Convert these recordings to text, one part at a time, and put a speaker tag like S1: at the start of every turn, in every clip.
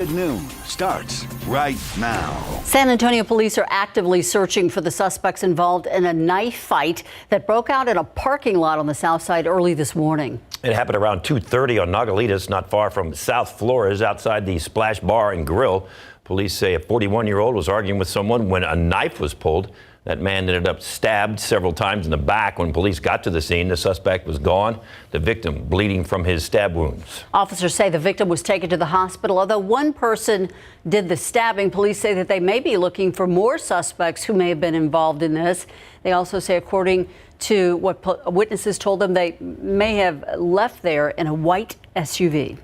S1: At noon starts right now.
S2: San Antonio police are actively searching for the suspects involved in a knife fight that broke out in a parking lot on the south side early this morning.
S3: It happened around 2:30 on Nogalitas, not far from South Flores, outside the Splash Bar and Grill. Police say a 41-year-old was arguing with someone when a knife was pulled. That man ended up stabbed several times in the back. When police got to the scene, the suspect was gone, the victim bleeding from his stab wounds.
S2: Officers say the victim was taken to the hospital. Although one person did the stabbing, police say that they may be looking for more suspects who may have been involved in this. They also say, according to what witnesses told them, they may have left there in a white SUV.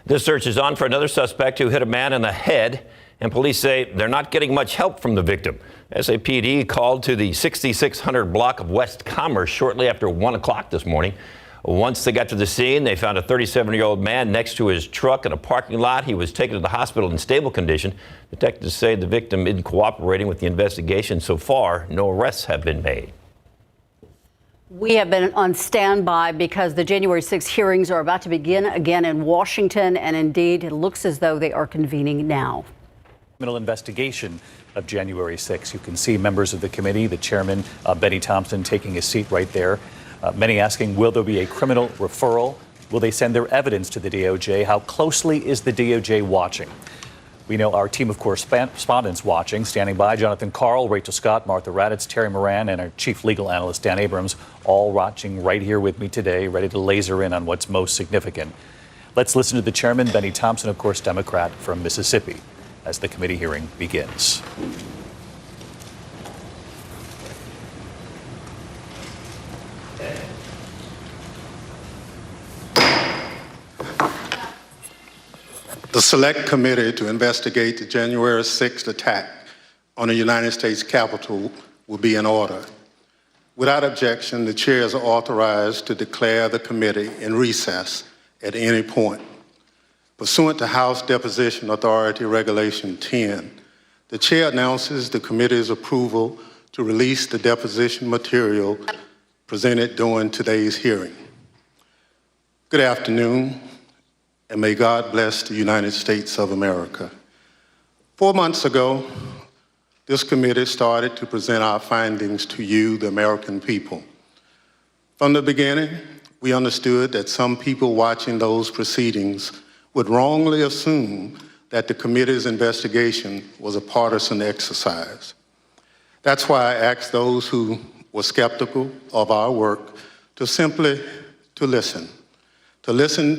S3: This search is on for another suspect who hit a man in the head, and police say they're not getting much help from the victim. SAPD called to the 6600 block of West Commerce shortly after 1 o'clock this morning. Once they got to the scene, they found a 37-year-old man next to his truck in a parking lot. He was taken to the hospital in stable condition. Detectives say the victim isn't cooperating with the investigation. So far, no arrests have been made.
S2: We have been on standby because the January 6 hearings are about to begin again in Washington, and indeed, it looks as though they are convening now.
S4: Criminal investigation of January 6. You can see members of the committee, the chairman, Benny Thompson, taking his seat right there. Many asking, will there be a criminal referral? Will they send their evidence to the DOJ? How closely is the DOJ watching? We know our team of correspondents watching, standing by. Jonathan Carl, Rachel Scott, Martha Raddatz, Terry Moran, and our chief legal analyst, Dan Abrams, all watching right here with me today, ready to laser in on what's most significant. Let's listen to the chairman, Benny Thompson, of course, Democrat from Mississippi, as the committee hearing begins.
S5: The Select Committee to investigate the January 6th attack on the United States Capitol will be in order. Without objection, the chairs are authorized to declare the committee in recess at any point. Pursuant to House Deposition Authority Regulation 10, the chair announces the committee's approval to release the deposition material presented during today's hearing. Good afternoon, and may God bless the United States of America. 4 months ago, this committee started to present our findings to you, the American people. From the beginning, we understood that some people watching those proceedings would wrongly assume that the committee's investigation was a partisan exercise. That's why I asked those who were skeptical of our work to simply listen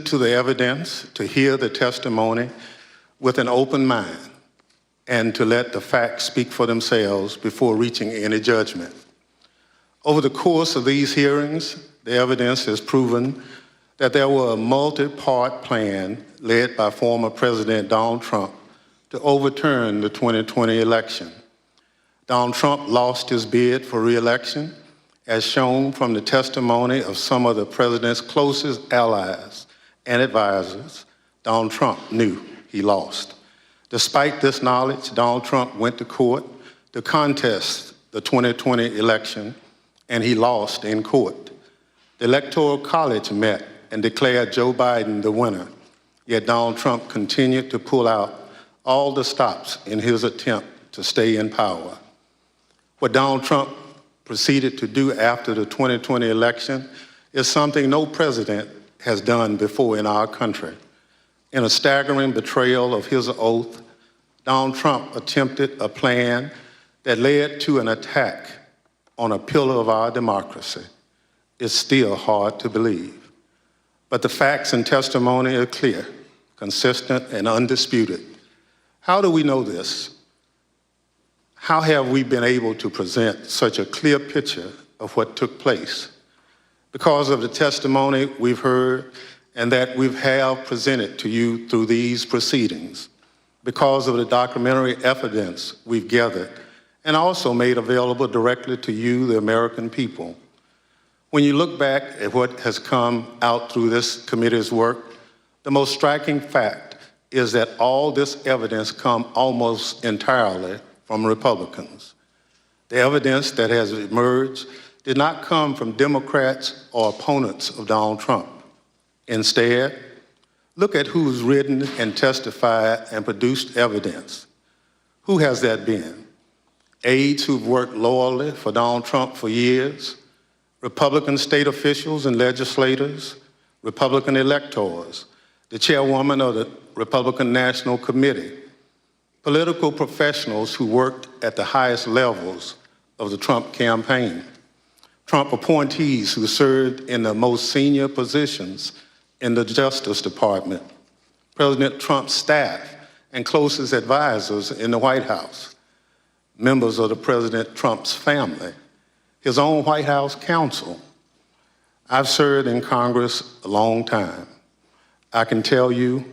S5: to the evidence, to hear the testimony with an open mind, and to let the facts speak for themselves before reaching any judgment. Over the course of these hearings, the evidence has proven that there was a multi-part plan led by former President Donald Trump to overturn the 2020 election. Donald Trump lost his bid for re-election, as shown from the testimony of some of the president's closest allies and advisors. Donald Trump knew he lost. Despite this knowledge, Donald Trump went to court to contest the 2020 election, and he lost in court. The Electoral College met and declared Joe Biden the winner, yet Donald Trump continued to pull out all the stops in his attempt to stay in power. What Donald Trump proceeded to do after the 2020 election is something no president has done before in our country. In a staggering betrayal of his oath, Donald Trump attempted a plan that led to an attack on a pillar of our democracy. It's still hard to believe. But the facts and testimony are clear, consistent, and undisputed. How do we know this? How have we been able to present such a clear picture of what took place? Because of the testimony we've heard and that we have presented to you through these proceedings, because of the documentary evidence we've gathered and also made available directly to you, the American people. When you look back at what has come out through this committee's work, the most striking fact is that all this evidence comes almost entirely from Republicans. The evidence that has emerged did not come from Democrats or opponents of Donald Trump. Instead, Look at who's written and testified and produced evidence. Who has that been? Aides who've worked loyally for Donald Trump for years, Republican state officials and legislators, Republican electors, the chairwoman of the Republican National Committee, political professionals who worked at the highest levels of the Trump campaign, Trump appointees who served in the most senior positions in the Justice Department, President Trump's staff and closest advisors in the White House, members of the President Trump's family, his own White House counsel. I've served in Congress a long time. I can tell you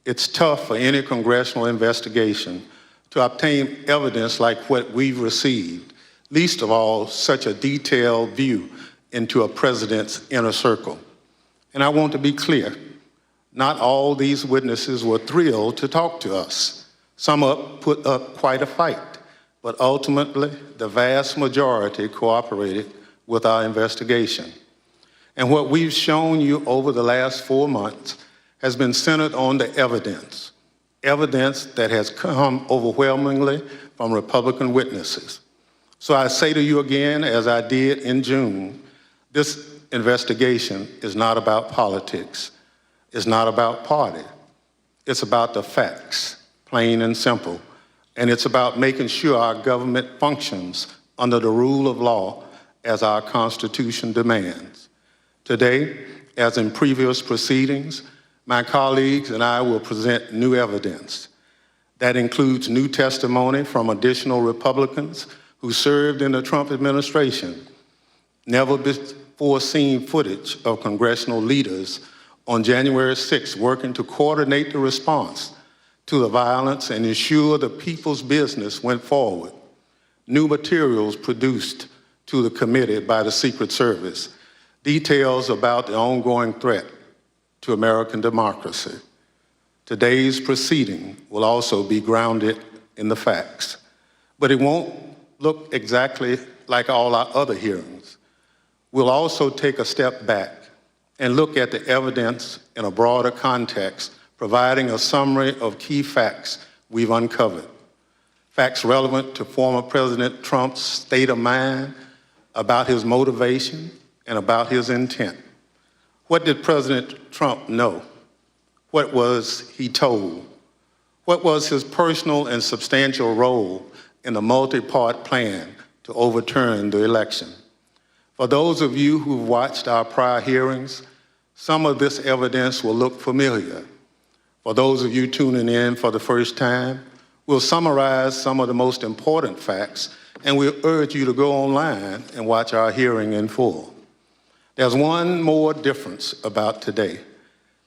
S5: it's tough for any congressional investigation to obtain evidence like what we've received, least of all such a detailed view into a president's inner circle. And I want to be clear, not all these witnesses were thrilled to talk to us. Some put up quite a fight, but ultimately the vast majority cooperated with our investigation. And what we've shown you over the last 4 months has been centered on the evidence that has come overwhelmingly from Republican witnesses. So I say to you again, as I did in June, this investigation is not about politics. It's not about party. It's about the facts, plain and simple. And it's about making sure our government functions under the rule of law as our Constitution demands. Today, as in previous proceedings, my colleagues and I will present new evidence. That includes new testimony from additional Republicans who served in the Trump administration, never before seen footage of congressional leaders on January 6th working to coordinate the response to the violence and ensure the people's business went forward. New materials produced to the committee by the Secret Service, details about the ongoing threat to American democracy. Today's proceeding will also be grounded in the facts, but it won't look exactly like all our other hearings. We'll also take a step back and look at the evidence in a broader context, providing a summary of key facts we've uncovered. Facts relevant to former President Trump's state of mind, about his motivation, and about his intent. What did President Trump know? What was he told? What was his personal and substantial role in the multi-part plan to overturn the election? For those of you who've watched our prior hearings, some of this evidence will look familiar. For those of you tuning in for the first time, we'll summarize some of the most important facts, and we'll urge you to go online and watch our hearing in full. There's one more difference about today.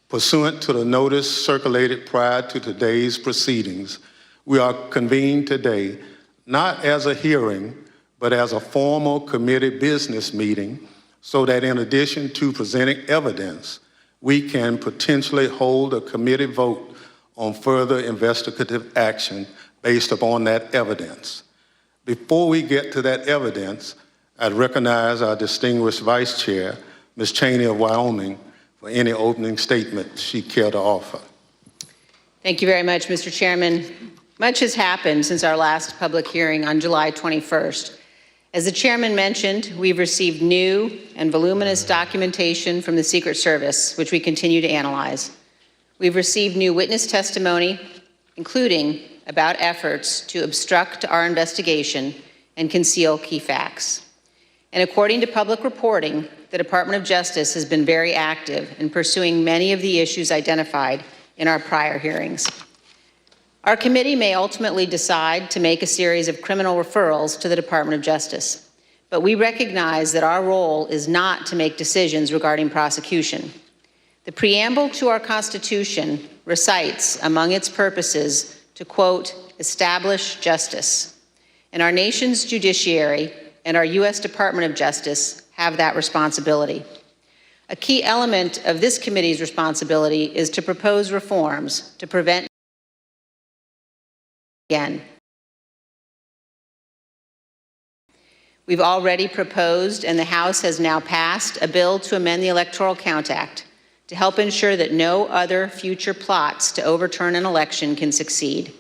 S5: Pursuant to the notice circulated prior to today's proceedings, we are convened today not as a hearing, but as a formal committee business meeting, so that in addition to presenting evidence, we can potentially hold a committee vote on further investigative action based upon that evidence. Before we get to that evidence, I'd recognize our distinguished Vice Chair, Ms. Cheney of Wyoming, for any opening statement she'd care to offer.
S6: Thank you very much, Mr. Chairman. Much has happened since our last public hearing on July 21st. As the chairman mentioned, we've received new and voluminous documentation from the Secret Service, which we continue to analyze. We've received new witness testimony, including about efforts to obstruct our investigation and conceal key facts. And according to public reporting, the Department of Justice has been very active in pursuing many of the issues identified in our prior hearings. Our committee may ultimately decide to make a series of criminal referrals to the Department of Justice, but we recognize that our role is not to make decisions regarding prosecution. The preamble to our Constitution recites among its purposes to, quote, establish justice. And our nation's judiciary and our U.S. Department of Justice have that responsibility. A key element of this committee's responsibility is to propose reforms to prevent again. We've already proposed, and the House has now passed, a bill to amend the Electoral Count Act to help ensure that no other future plots to overturn an election can succeed.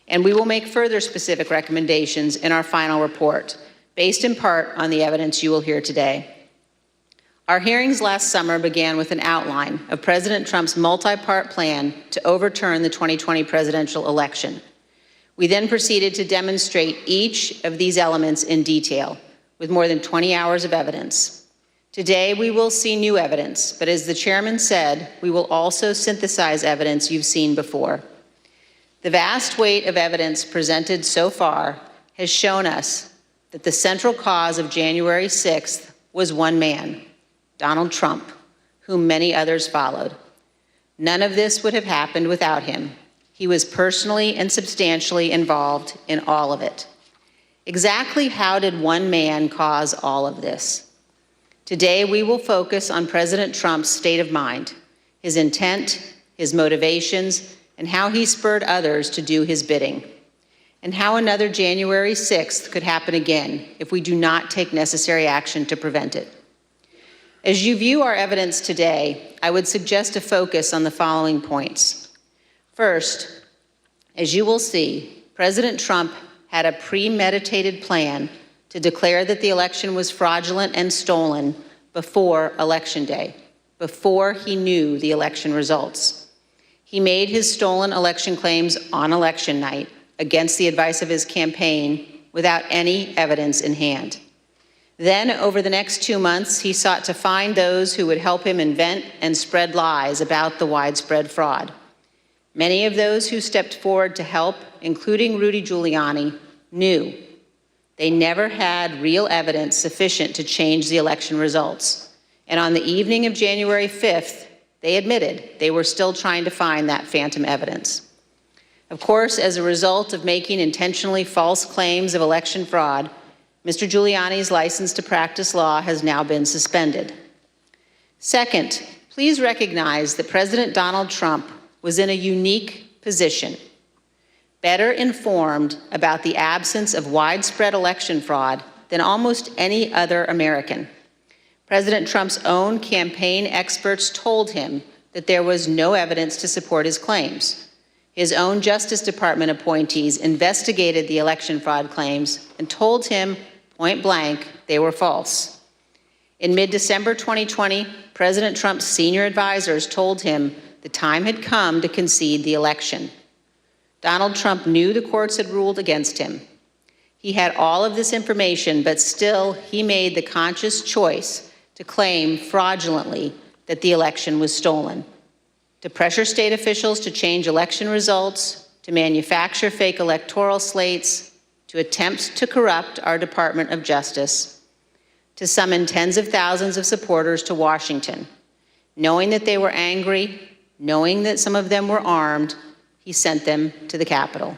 S6: And we will make further specific recommendations in our final report, based in part on the evidence you will hear today. Our hearings last summer began with an outline of President Trump's multi-part plan to overturn the 2020 presidential election. We then proceeded to demonstrate each of these elements in detail, with more than 20 hours of evidence. Today, we will see new evidence, but as the chairman said, we will also synthesize evidence you've seen before. The vast weight of evidence presented so far has shown us that the central cause of January 6th was one man, Donald Trump, whom many others followed. None of this would have happened without him. He was personally and substantially involved in all of it. Exactly how did one man cause all of this? Today, we will focus on President Trump's state of mind, his intent, his motivations, and how he spurred others to do his bidding, and how another January 6th could happen again if we do not take necessary action to prevent it. As you view our evidence today, I would suggest a focus on the following points. First, as you will see, President Trump had a premeditated plan to declare that the election was fraudulent and stolen before Election Day, before he knew the election results. He made his stolen election claims on election night against the advice of his campaign without any evidence in hand. Then, over the next 2 months, he sought to find those who would help him invent and spread lies about the widespread fraud. Many of those who stepped forward to help, including Rudy Giuliani, knew they never had real evidence sufficient to change the election results. And on the evening of January 5th, they admitted they were still trying to find that phantom evidence. Of course, as a result of making intentionally false claims of election fraud, Mr. Giuliani's license to practice law has now been suspended. Second, please recognize that President Donald Trump was in a unique position, better informed about the absence of widespread election fraud than almost any other American. President Trump's own campaign experts told him that there was no evidence to support his claims. His own Justice Department appointees investigated the election fraud claims and told him point blank they were false. In mid-December 2020, President Trump's senior advisors told him the time had come to concede the election. Donald Trump knew the courts had ruled against him. He had all of this information, but still he made the conscious choice to claim fraudulently that the election was stolen, to pressure state officials to change election results, to manufacture fake electoral slates, to attempt to corrupt our Department of Justice, to summon tens of thousands of supporters to Washington. Knowing that they were angry, knowing that some of them were armed, he sent them to the Capitol.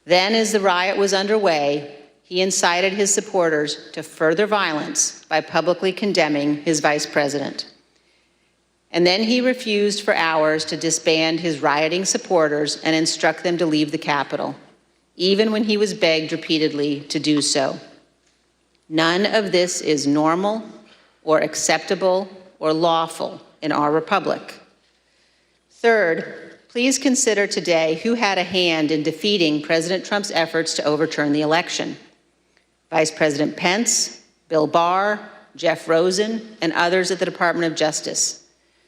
S6: Then, as the riot was underway, he incited his supporters to further violence by publicly condemning his vice president. And then he refused for hours to disband his rioting supporters and instruct them to leave the Capitol, even when he was begged repeatedly to do so. None of this is normal or acceptable or lawful in our republic. Third, please consider today who had a hand in defeating President Trump's efforts to overturn the election. Vice President Pence, Bill Barr, Jeff Rosen, and others at the Department of Justice,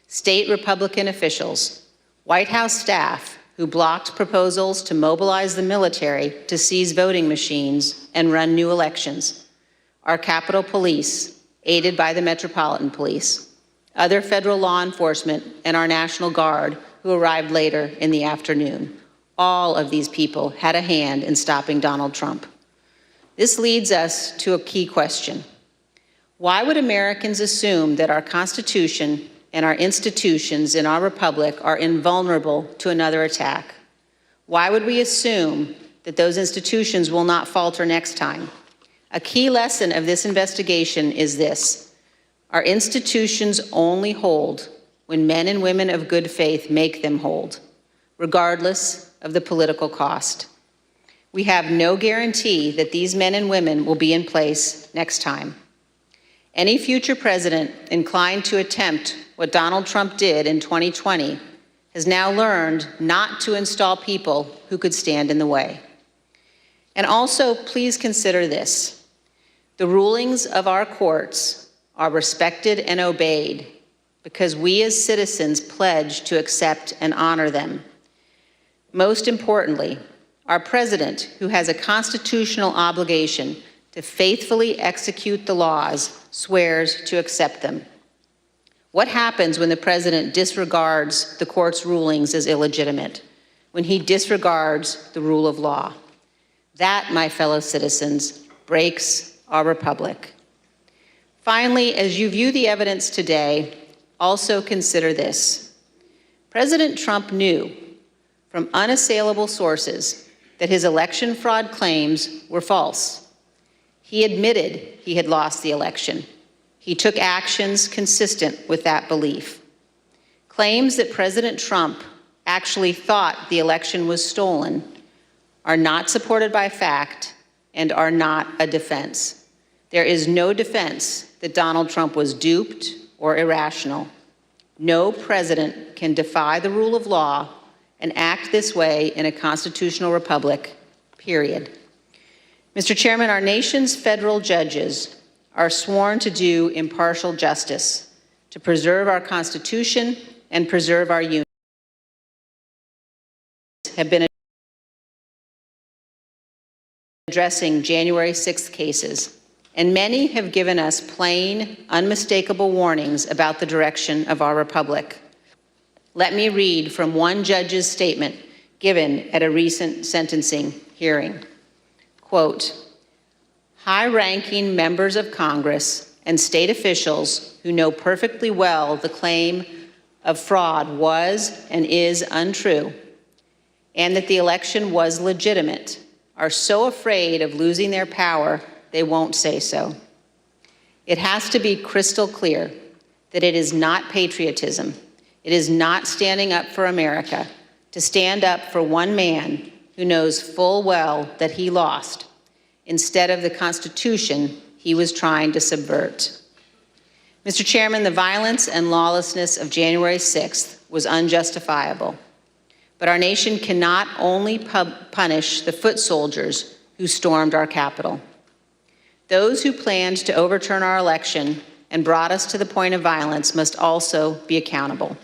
S6: state Republican officials, White House staff who blocked proposals to mobilize the military to seize voting machines and run new elections, our Capitol Police, aided by the Metropolitan Police, other federal law enforcement, and our National Guard, who arrived later in the afternoon. All of these people had a hand in stopping Donald Trump. This leads us to a key question. Why would Americans assume that our Constitution and our institutions in our republic are invulnerable to another attack? Why would we assume that those institutions will not falter next time? A key lesson of this investigation is this: our institutions only hold when men and women of good faith make them hold, regardless of the political cost. We have no guarantee that these men and women will be in place next time. Any future president inclined to attempt what Donald Trump did in 2020 has now learned not to install people who could stand in the way. And also, please consider this. The rulings of our courts are respected and obeyed because we as citizens pledge to accept and honor them. Most importantly, our president, who has a constitutional obligation to faithfully execute the laws, swears to accept them. What happens when the president disregards the court's rulings as illegitimate? When he disregards the rule of law? That, my fellow citizens, breaks our republic. Finally, as you view the evidence today, also consider this. President Trump knew from unassailable sources that his election fraud claims were false. He admitted he had lost the election. He took actions consistent with that belief. Claims that President Trump actually thought the election was stolen are not supported by fact and are not a defense. There is no defense that Donald Trump was duped or irrational. No president can defy the rule of law and act this way in a constitutional republic, period. Mr. Chairman, our nation's federal judges are sworn to do impartial justice, to preserve our Constitution and preserve our union. Have been addressing January 6th cases, and many have given us plain, unmistakable warnings about the direction of our republic. Let me read from one judge's statement given at a recent sentencing hearing. Quote, high-ranking members of Congress and state officials who know perfectly well the claim of fraud was and is untrue, and that the election was legitimate, are so afraid of losing their power they won't say so. It has to be crystal clear that it is not patriotism, it is not standing up for America, to stand up for one man who knows full well that he lost, instead of the Constitution he was trying to subvert. Mr. Chairman, the violence and lawlessness of January 6th was unjustifiable, but our nation cannot only punish the foot soldiers who stormed our Capitol. Those who planned to overturn our election and brought us to the point of violence must also be accountable.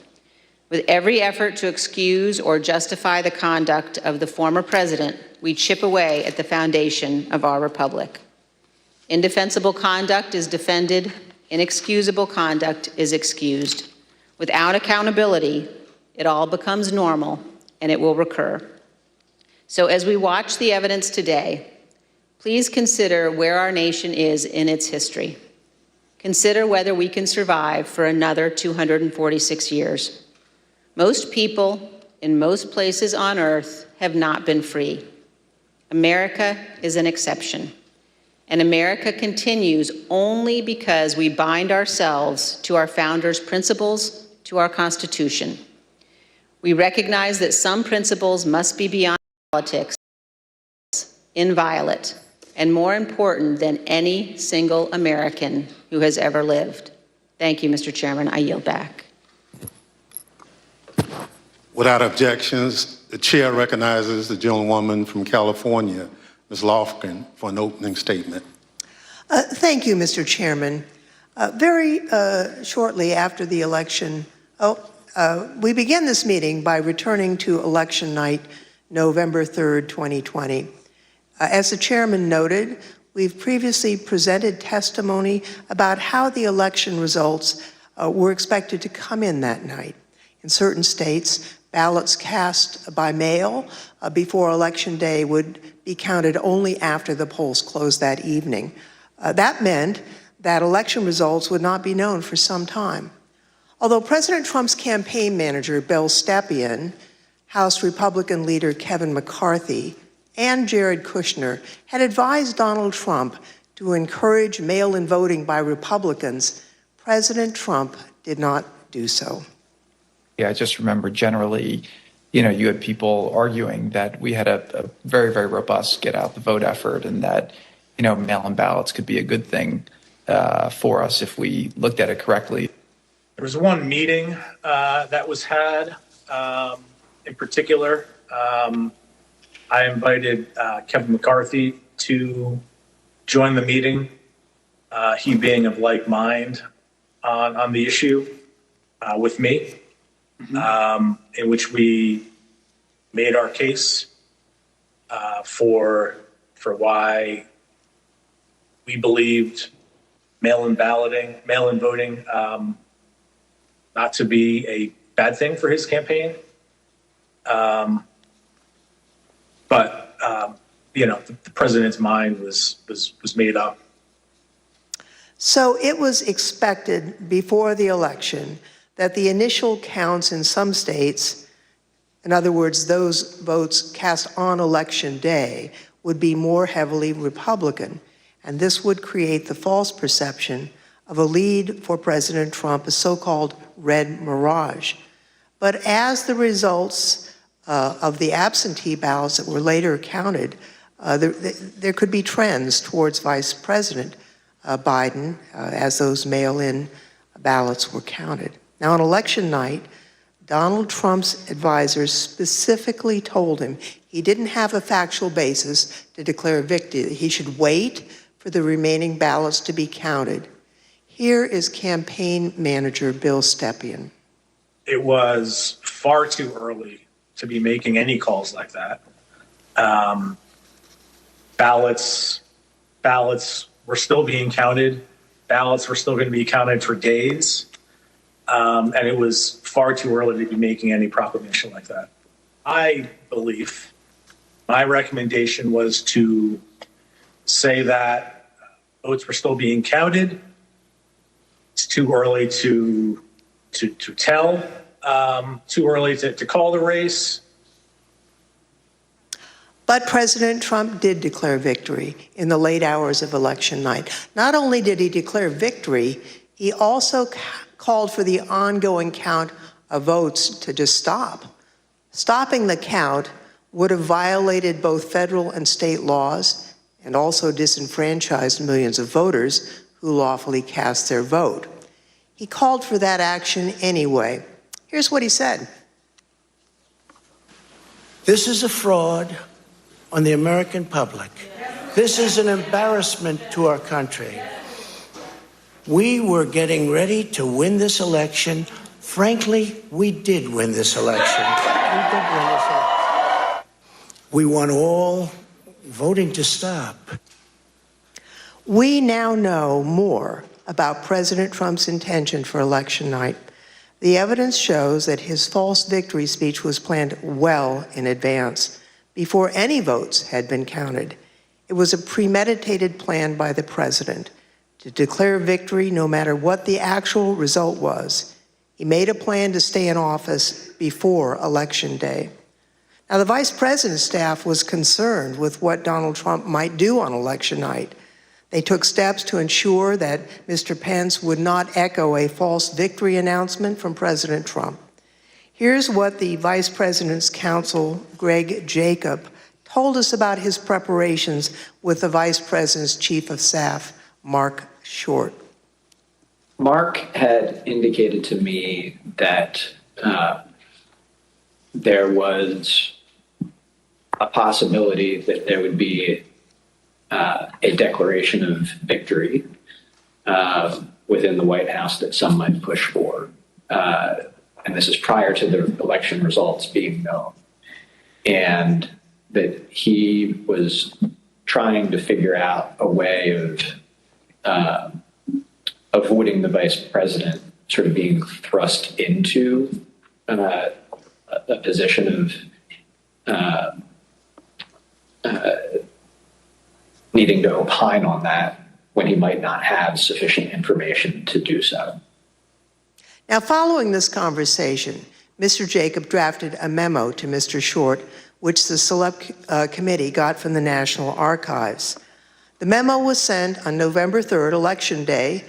S6: With every effort to excuse or justify the conduct of the former president, we chip away at the foundation of our republic. Indefensible conduct is defended, inexcusable conduct is excused. Without accountability, it all becomes normal and it will recur. So as we watch the evidence today, please consider where our nation is in its history. Consider whether we can survive for another 246 years. Most people in most places on earth have not been free. America is an exception. And America continues only because we bind ourselves to our founders' principles, to our Constitution. We recognize that some principles must be beyond politics, inviolate, and more important than any single American who has ever lived. Thank you, Mr. Chairman. I yield back.
S5: Without objections, the chair recognizes the gentlewoman from California, Ms. Lofgren, for an opening statement.
S7: Thank you, Mr. Chairman. Very shortly after the election, we began this meeting by returning to election night, November 3rd, 2020. As the chairman noted, we've previously presented testimony about how the election results were expected to come in that night. In certain states, ballots cast by mail before Election Day would be counted only after the polls closed that evening. That meant that election results would not be known for some time. Although President Trump's campaign manager, Bill Stepien, House Republican leader Kevin McCarthy, and Jared Kushner had advised Donald Trump to encourage mail-in voting by Republicans, President Trump did not do so.
S8: Yeah, I just remember generally, you had people arguing that we had a very, very robust get out the vote effort and that, mail-in ballots could be a good thing. for us if we looked at it correctly.
S9: There was one meeting that was had in particular. I invited Kevin McCarthy to join the meeting, he being of like mind on the issue with me, in which we made our case for why we believed mail-in voting not to be a bad thing for his campaign. But the president's mind was made up.
S7: So it was expected before the election that the initial counts in some states, in other words, those votes cast on election day, would be more heavily Republican. And this would create the false perception of a lead for President Trump, a so-called red mirage. But as the results of the absentee ballots that were later counted, there could be trends towards Vice President Biden as those mail-in ballots were counted. Now, on election night, Donald Trump's advisors specifically told him he didn't have a factual basis to declare victory. He should wait for the remaining ballots to be counted. Here is campaign manager Bill Stepien.
S9: It was far too early to be making any calls like that. Ballots were still being counted. Ballots were still going to be counted for days. And it was far too early to be making any proclamation like that. My recommendation was to say that votes were still being counted. It's too early to tell, too early to call the race.
S7: But President Trump did declare victory in the late hours of election night. Not only did he declare victory, he also called for the ongoing count of votes to just stop. Stopping the count would have violated both federal and state laws and also disenfranchised millions of voters who lawfully cast their vote. He called for that action anyway. Here's what he said.
S10: This is a fraud on the American public. This is an embarrassment to our country. We were getting ready to win this election. Frankly, we did win this election. We want all voting to stop.
S7: We now know more about President Trump's intention for election night. The evidence shows that his false victory speech was planned well in advance, before any votes had been counted. It was a premeditated plan by the president to declare victory no matter what the actual result was. He made a plan to stay in office before Election Day. Now, the vice president's staff was concerned with what Donald Trump might do on election night. They took steps to ensure that Mr. Pence would not echo a false victory announcement from President Trump. Here's what the Vice President's counsel, Greg Jacob, told us about his preparations with the Vice President's Chief of Staff, Mark Short.
S11: Mark had indicated to me that there was a possibility that there would be a declaration of victory within the White House that some might push for. And this is prior to the election results being known. And that he was trying to figure out a way of avoiding the vice president sort of being thrust into a position of needing to opine on that when he might not have sufficient information to do so.
S7: Now, following this conversation, Mr. Jacob drafted a memo to Mr. Short, which the Select Committee got from the National Archives. The memo was sent on November 3rd, Election Day,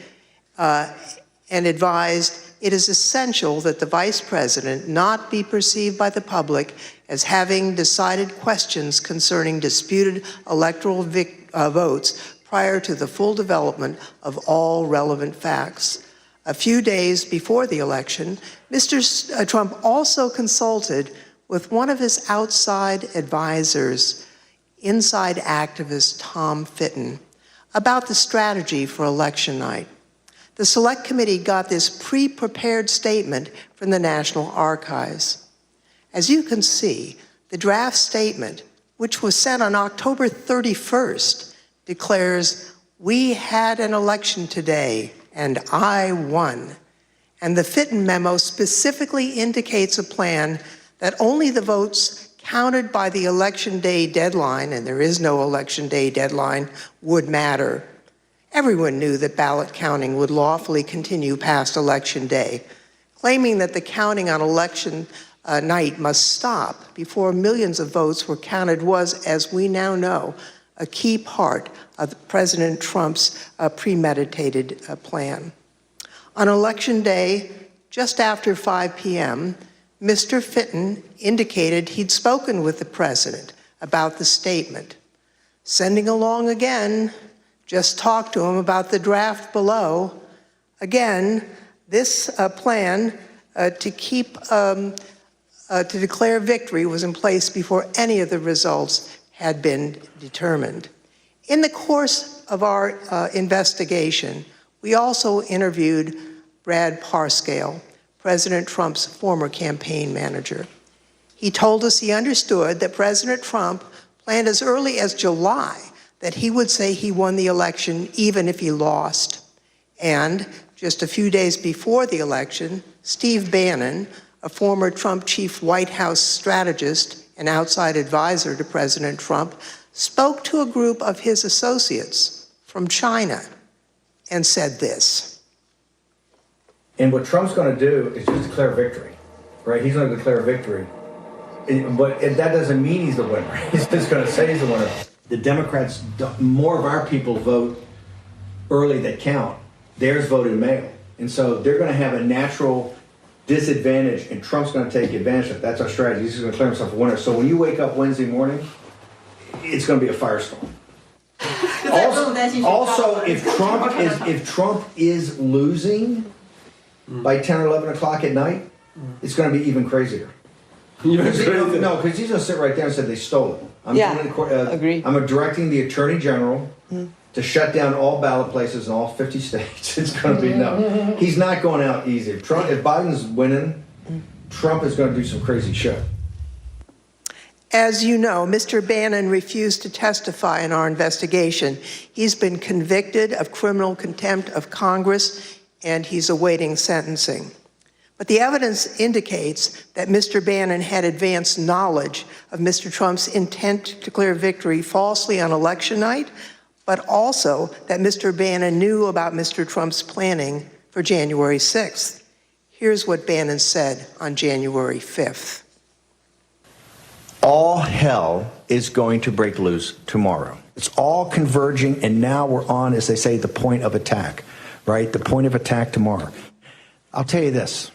S7: and advised it is essential that the Vice President not be perceived by the public as having decided questions concerning disputed electoral votes prior to the full development of all relevant facts. A few days before the election, Mr. Trump also consulted with one of his outside advisors, inside activist Tom Fitton, about the strategy for election night. The Select Committee got this pre-prepared statement from the National Archives. As you can see, the draft statement, which was sent on October 31st, declares, "We had an election today, and I won." And the Fitton memo specifically indicates a plan that only the votes counted by the election day deadline, and there is no election day deadline, would matter. Everyone knew that ballot counting would lawfully continue past election day. Claiming that the counting on election night must stop before millions of votes were counted was, as we now know, a key part of President Trump's premeditated plan. On election day, just after 5 p.m., Mr. Fitton indicated he'd spoken with the president about the statement. Sending along again, just talked to him about the draft below. Again, this plan to declare victory was in place before any of the results had been determined. In the course of our investigation, we also interviewed Brad Parscale, President Trump's former campaign manager. He told us he understood that President Trump planned as early as July that he would say he won the election even if he lost. And just a few days before the election, Steve Bannon, a former Trump chief White House strategist and outside advisor to President Trump, spoke to a group of his associates from China and said this.
S12: And what Trump's going to do is just declare victory, right? He's going to declare victory. But that doesn't mean he's the winner. He's just going to say he's the winner. The Democrats, more of our people vote early that count. Theirs voted mail. And so they're going to have a natural disadvantage, and Trump's going to take advantage of it. That's our strategy. He's going to declare himself a winner. So when you wake up Wednesday morning, it's going to be a firestorm. Also, if Trump is losing by 10 or 11 o'clock at night, it's going to be even crazier. No, because he's going to sit right there and say they stole it.
S7: Agree.
S12: I'm directing the Attorney General to shut down all ballot places in all 50 states. It's going to be no. He's not going out easy. If Biden's winning, Trump is going to do some crazy shit.
S7: As you know, Mr. Bannon refused to testify in our investigation. He's been convicted of criminal contempt of Congress, and he's awaiting sentencing. But the evidence indicates that Mr. Bannon had advanced knowledge of Mr. Trump's intent to declare victory falsely on election night, but also that Mr. Bannon knew about Mr. Trump's planning for January 6th. Here's what Bannon said on January 5th.
S12: All hell is going to break loose tomorrow. It's all converging, and now we're on, as they say, the point of attack, right? The point of attack tomorrow. I'll tell you this.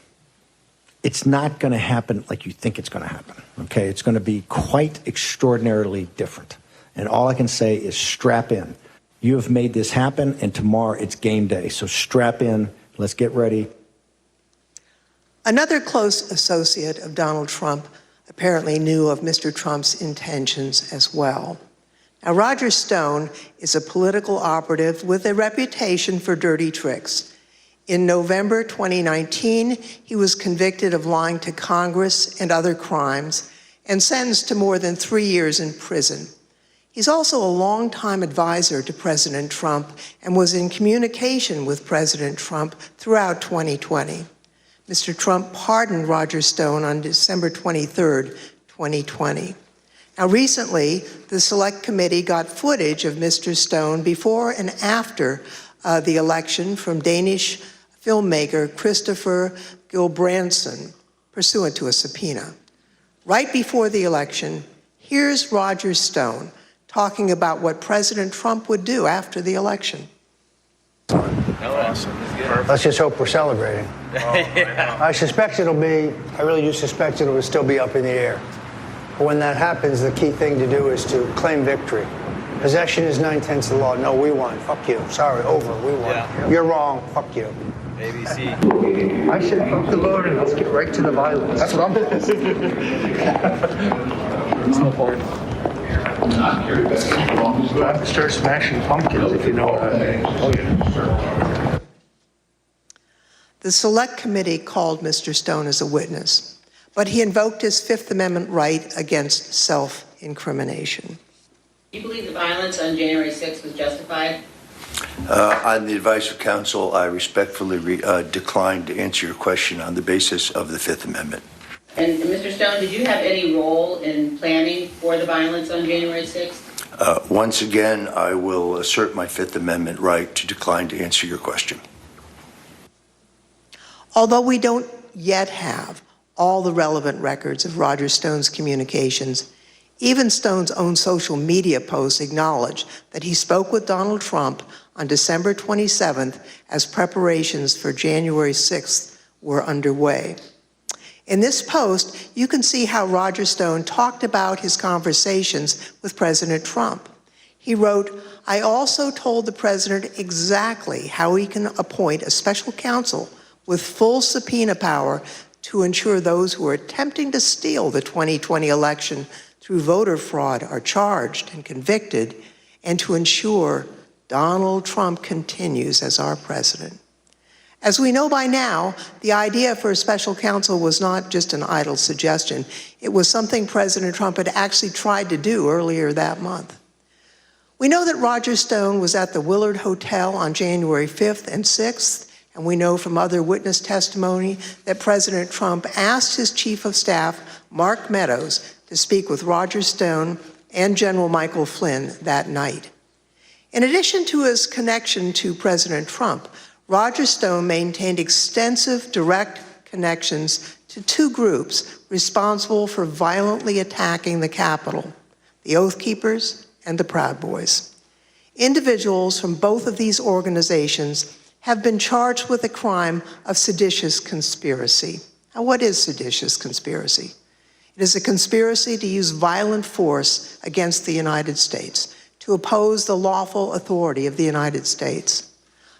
S12: It's not going to happen like you think it's going to happen, okay? It's going to be quite extraordinarily different. And all I can say is strap in. You have made this happen, and tomorrow it's game day. So strap in. Let's get ready.
S7: Another close associate of Donald Trump apparently knew of Mr. Trump's intentions as well. Now, Roger Stone is a political operative with a reputation for dirty tricks. In November 2019, he was convicted of lying to Congress and other crimes and sentenced to more than 3 years in prison. He's also a longtime advisor to President Trump and was in communication with President Trump throughout 2020. Mr. Trump pardoned Roger Stone on December 23rd, 2020. Now, recently, the Select Committee got footage of Mr. Stone before and after the election from Danish filmmaker Christopher Gilbranson, pursuant to a subpoena. Right before the election, here's Roger Stone talking about what President Trump would do after the election.
S13: Let's just hope we're celebrating. I really do suspect it will still be up in the air. But when that happens, the key thing to do is to claim victory. Possession is 9/10 of the law. No, we won. Fuck you. Sorry, over. We won.
S14: Yeah.
S13: You're wrong. Fuck you.
S14: ABC.
S13: I said fuck the Lord and let's get right to the violence. That's what I'm doing.
S14: It's no point.
S13: Start smashing pumpkins if you know what I mean. Oh, yeah.
S7: The Select Committee called Mr. Stone as a witness, but he invoked his Fifth Amendment right against self-incrimination.
S6: Do you believe the violence on January 6th was justified?
S15: On the advice of counsel, I respectfully decline to answer your question on the basis of the Fifth Amendment.
S6: And Mr. Stone, did you have any role in planning for the violence on January 6th?
S15: Once again, I will assert my Fifth Amendment right to decline to answer your question.
S7: Although we don't yet have all the relevant records of Roger Stone's communications, even Stone's own social media posts acknowledge that he spoke with Donald Trump on December 27th as preparations for January 6th were underway. In this post, you can see how Roger Stone talked about his conversations with President Trump. He wrote, "I also told the president exactly how he can appoint a special counsel with full subpoena power to ensure those who are attempting to steal the 2020 election through voter fraud are charged and convicted, and to ensure Donald Trump continues as our president." As we know by now, the idea for a special counsel was not just an idle suggestion. It was something President Trump had actually tried to do earlier that month. We know that Roger Stone was at the Willard Hotel on January 5th and 6th, and we know from other witness testimony that President Trump asked his chief of staff, Mark Meadows, to speak with Roger Stone and General Michael Flynn that night. In addition to his connection to President Trump, Roger Stone maintained extensive direct connections to two groups responsible for violently attacking the Capitol, the Oath Keepers and the Proud Boys. Individuals from both of these organizations have been charged with the crime of seditious conspiracy. Now, what is seditious conspiracy? It is a conspiracy to use violent force against the United States, to oppose the lawful authority of the United States.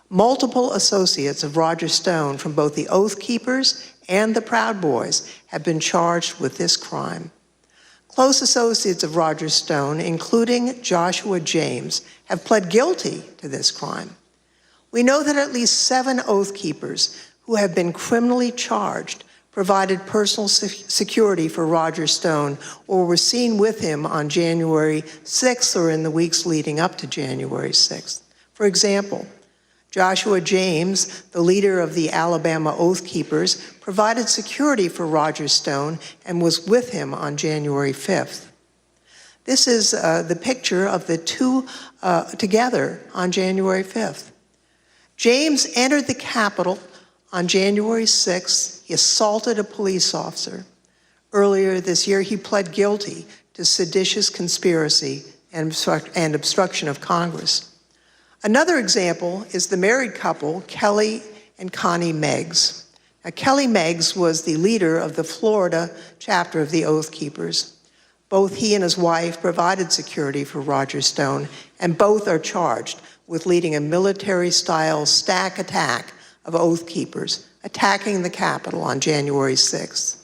S7: Multiple associates of Roger Stone from both the Oath Keepers and the Proud Boys have been charged with this crime. Close associates of Roger Stone, including Joshua James, have pled guilty to this crime. We know that at least 7 Oath Keepers who have been criminally charged provided personal security for Roger Stone or were seen with him on January 6th or in the weeks leading up to January 6th. For example, Joshua James, the leader of the Alabama Oath Keepers, provided security for Roger Stone and was with him on January 5th. This is the picture of the two together on January 5th. James entered the Capitol on January 6th. He assaulted a police officer. Earlier this year, he pled guilty to seditious conspiracy and obstruction of Congress. Another example is the married couple, Kelly and Connie Meggs. Now, Kelly Meggs was the leader of the Florida chapter of the Oath Keepers. Both he and his wife provided security for Roger Stone, and both are charged with leading a military-style stack attack of Oath Keepers, attacking the Capitol on January 6th.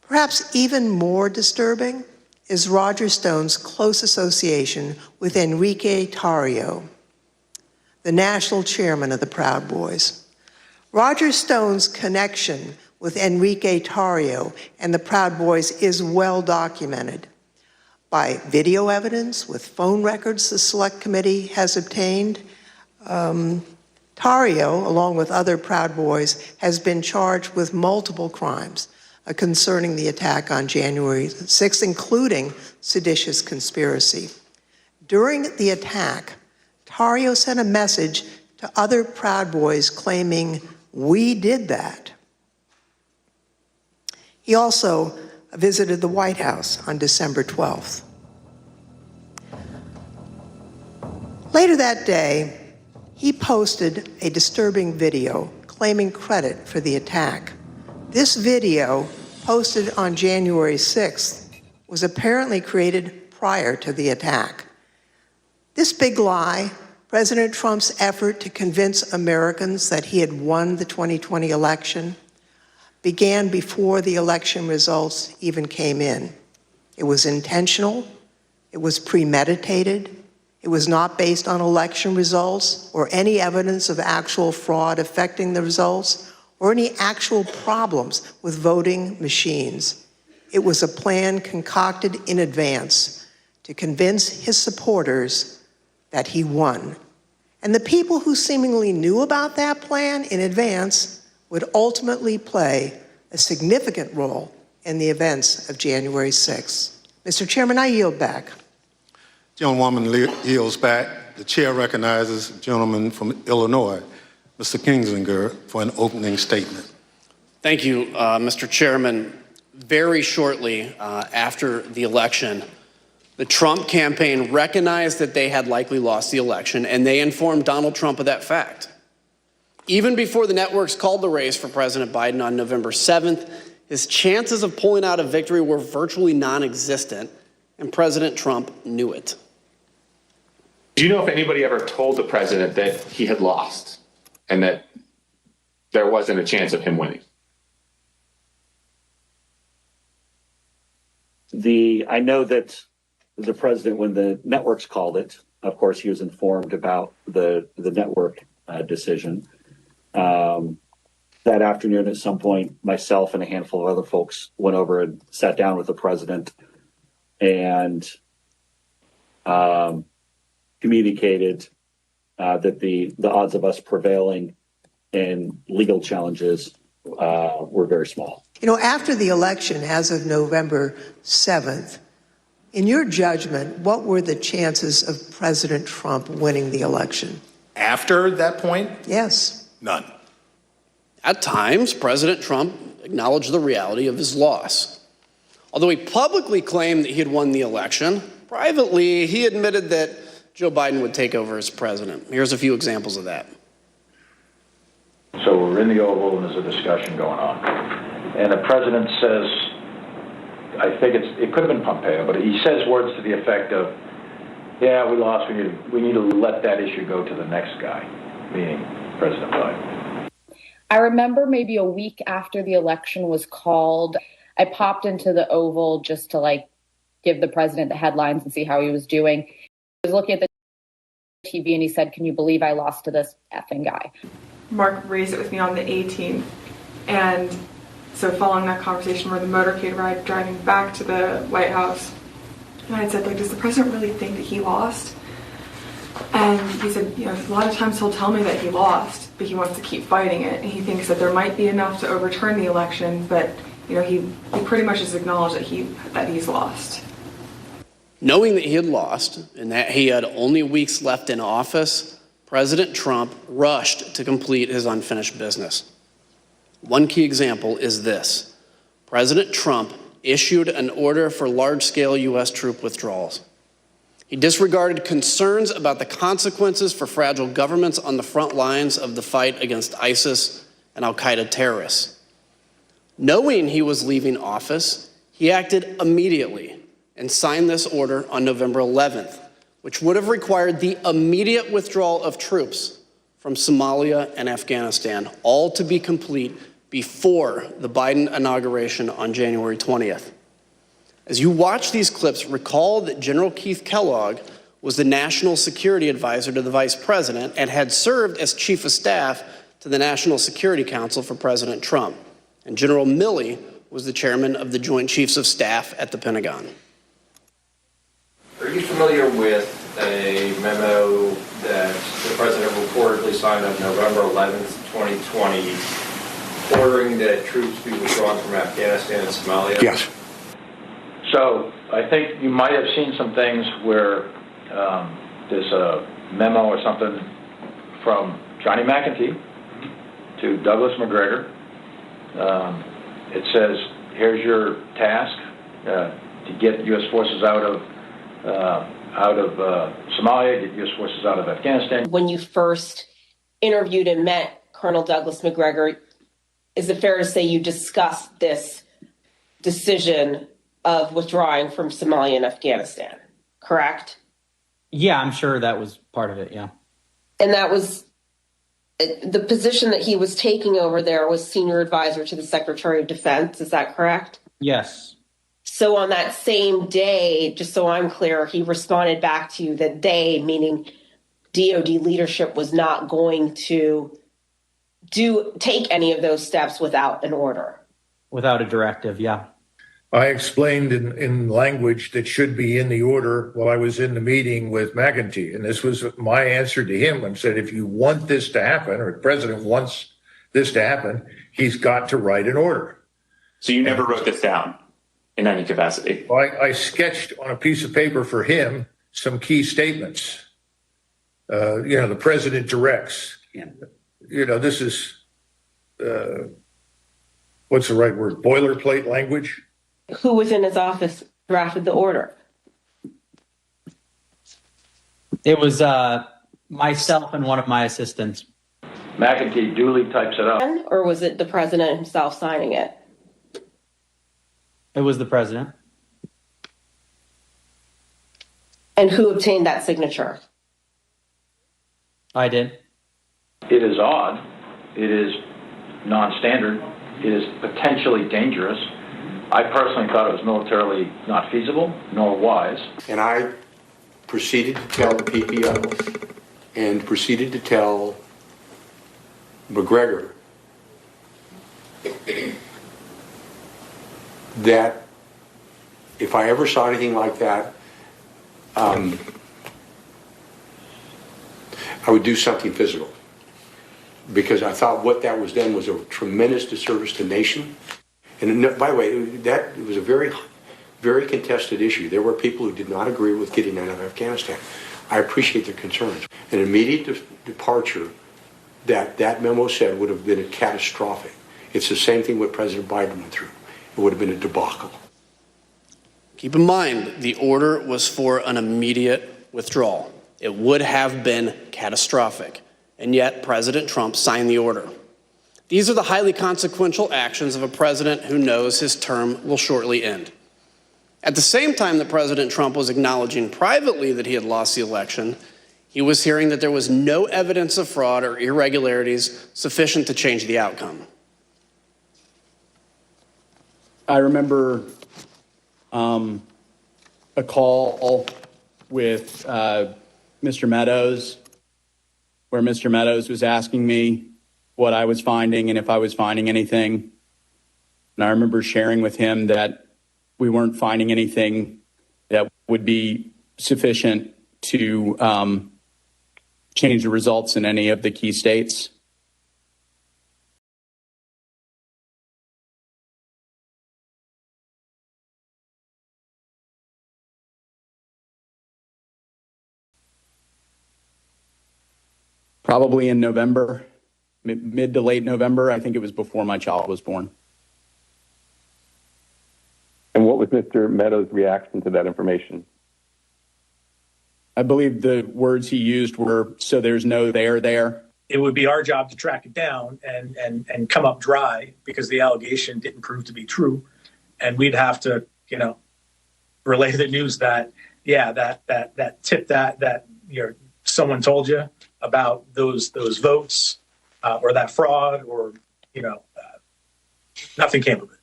S7: Perhaps even more disturbing is Roger Stone's close association with Enrique Tarrio, the national chairman of the Proud Boys. Roger Stone's connection with Enrique Tarrio and the Proud Boys is well documented by video evidence with phone records the Select Committee has obtained. Tarrio, along with other Proud Boys, has been charged with multiple crimes concerning the attack on January 6th, including seditious conspiracy. During the attack, Tarrio sent a message to other Proud Boys claiming, "We did that." He also visited the White House on December 12th. Later that day, he posted a disturbing video claiming credit for the attack. This video, posted on January 6th, was apparently created prior to the attack. This big lie, President Trump's effort to convince Americans that he had won the 2020 election, began before the election results even came in. It was intentional, it was premeditated, it was not based on election results or any evidence of actual fraud affecting the results or any actual problems with voting machines. It was a plan concocted in advance to convince his supporters that he won. And the people who seemingly knew about that plan in advance would ultimately play a significant role in the events of January 6th. Mr. Chairman, I yield back.
S5: Gentlewoman yields back. The chair recognizes the gentleman from Illinois, Mr. Kinzinger, for an opening statement.
S14: Thank you, Mr. Chairman. Very shortly after the election, the Trump campaign recognized that they had likely lost the election, and they informed Donald Trump of that fact. Even before the networks called the race for President Biden on November 7th, his chances of pulling out a victory were virtually non-existent, and President Trump knew it.
S16: Do you know if anybody ever told the president that he had lost and that there wasn't a chance of him winning?
S17: I know that the president, when the networks called it, of course, he was informed about the network decision. That afternoon, at some point, myself and a handful of other folks went over and sat down with the president and communicated that the odds of us prevailing in legal challenges were very small.
S7: You know, after the election, as of November 7th, in your judgment, what were the chances of President Trump winning the election?
S9: After that point?
S7: Yes.
S9: None.
S14: At times, President Trump acknowledged the reality of his loss. Although he publicly claimed that he had won the election, privately, he admitted that Joe Biden would take over as president. Here's a few examples of that.
S18: So we're in the Oval and there's a discussion going on. And the president says, I think it could have been Pompeo, but he says words to the effect of, yeah, we lost, we need to let that issue go to the next guy, meaning President Biden.
S19: I remember maybe a week after the election was called, I popped into the Oval just to give the president the headlines and see how he was doing. He was looking at the TV and he said, "Can you believe I lost to this effing guy?"
S20: Mark raised it with me on the 18th. And so following that conversation, we're the motorcade ride driving back to the White House. And I had said, does the president really think that he lost? And he said, a lot of times he'll tell me that he lost, but he wants to keep fighting it. And he thinks that there might be enough to overturn the election, but he pretty much has acknowledged that he's lost.
S14: Knowing that he had lost and that he had only weeks left in office, President Trump rushed to complete his unfinished business. One key example is this. President Trump issued an order for large-scale U.S. troop withdrawals. He disregarded concerns about the consequences for fragile governments on the front lines of the fight against ISIS and al-Qaeda terrorists. Knowing he was leaving office, he acted immediately and signed this order on November 11th, which would have required the immediate withdrawal of troops from Somalia and Afghanistan, all to be complete before the Biden inauguration on January 20th. As you watch these clips, recall that General Keith Kellogg was the national security advisor to the vice president and had served as chief of staff to the National Security Council for President Trump. And General Milley was the chairman of the Joint Chiefs of Staff at the Pentagon.
S21: Are you familiar with a memo that the president reportedly signed on November 11th, 2020, ordering that troops be withdrawn from Afghanistan and Somalia?
S18: Yes. So I think you might have seen some things where there's a memo or something from Johnny McEntee to Douglas McGregor. It says, here's your task to get U.S. forces out of Somalia, get U.S. forces out of Afghanistan.
S22: When you first interviewed and met Colonel Douglas McGregor, is it fair to say you discussed this decision of withdrawing from Somalia and Afghanistan, correct?
S1: Yeah, I'm sure that was part of it. Yeah.
S22: And that was the position that he was taking over there was senior advisor to the Secretary of Defense. Is that correct?
S1: Yes.
S22: So on that same day, just so I'm clear, he responded back to you that they, meaning DOD leadership, was not going to take any of those steps without an order.
S1: Without a directive. Yeah.
S3: I explained in language that should be in the order while I was in the meeting with McEntee. And this was my answer to him. I said, if you want this to happen, or the president wants this to happen, he's got to write an order.
S16: So you never wrote this down in any capacity?
S3: I sketched on a piece of paper for him some key statements. The president directs. This is, what's the right word? Boilerplate language.
S22: Who within his office drafted the order?
S1: It was myself and one of my assistants.
S18: McEntee duly types it up.
S22: Or was it the president himself signing it?
S1: It was the president.
S22: And who obtained that signature?
S1: I did.
S18: It is odd. It is non-standard. It is potentially dangerous. I personally thought it was militarily not feasible nor wise.
S23: And I proceeded to tell the PPO and proceeded to tell McGregor that if I ever saw anything like that, I would do something physical. Because I thought what that was done was a tremendous disservice to the nation. And by the way, that was a very, very contested issue. There were people who did not agree with getting out of Afghanistan. I appreciate their concerns. An immediate departure that memo said would have been catastrophic. It's the same thing what President Biden went through. It would have been a debacle.
S14: Keep in mind, the order was for an immediate withdrawal. It would have been catastrophic. And yet President Trump signed the order. These are the highly consequential actions of a president who knows his term will shortly end. At the same time that President Trump was acknowledging privately that he had lost the election, he was hearing that there was no evidence of fraud or irregularities sufficient to change the outcome.
S1: I remember a call with Mr. Meadows, where Mr. Meadows was asking me what I was finding and if I was finding anything. And I remember sharing with him that we weren't finding anything that would be sufficient to change the results in any of the key states. Probably in November, mid to late November. I think it was before my child was born.
S17: And what was Mr. Meadows' reaction to that information?
S1: I believe the words he used were, "So there's no there."
S9: It would be our job to track it down and come up dry because the allegation didn't prove to be true. And we'd have to, relay the news that, that tip that someone told you about those votes or that fraud or, nothing came of it.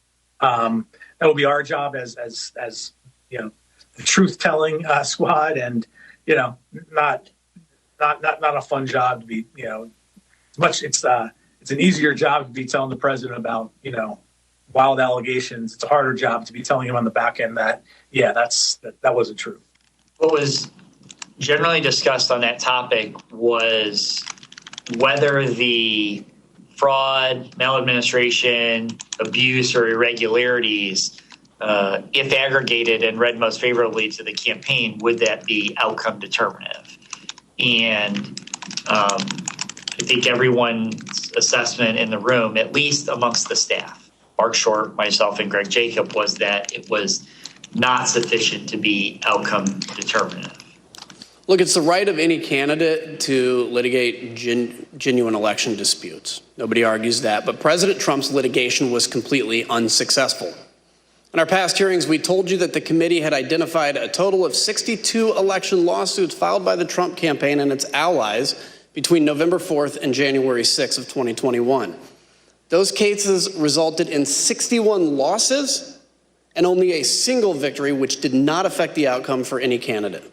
S9: That will be our job as the truth-telling squad, and not a fun job to be. It's an easier job to be telling the president about wild allegations. It's a harder job to be telling him on the back end that that wasn't true.
S24: What was generally discussed on that topic was whether the fraud, maladministration, abuse, or irregularities, if aggregated and read most favorably to the campaign, would that be outcome determinative? And I think everyone's assessment in the room, at least amongst the staff, Mark Short, myself, and Greg Jacob, was that it was not sufficient to be outcome determinative.
S14: Look, it's the right of any candidate to litigate genuine election disputes. Nobody argues that, but President Trump's litigation was completely unsuccessful. In our past hearings, we told you that the committee had identified a total of 62 election lawsuits filed by the Trump campaign and its allies between November 4th and January 6th of 2021. Those cases resulted in 61 losses and only a single victory, which did not affect the outcome for any candidate.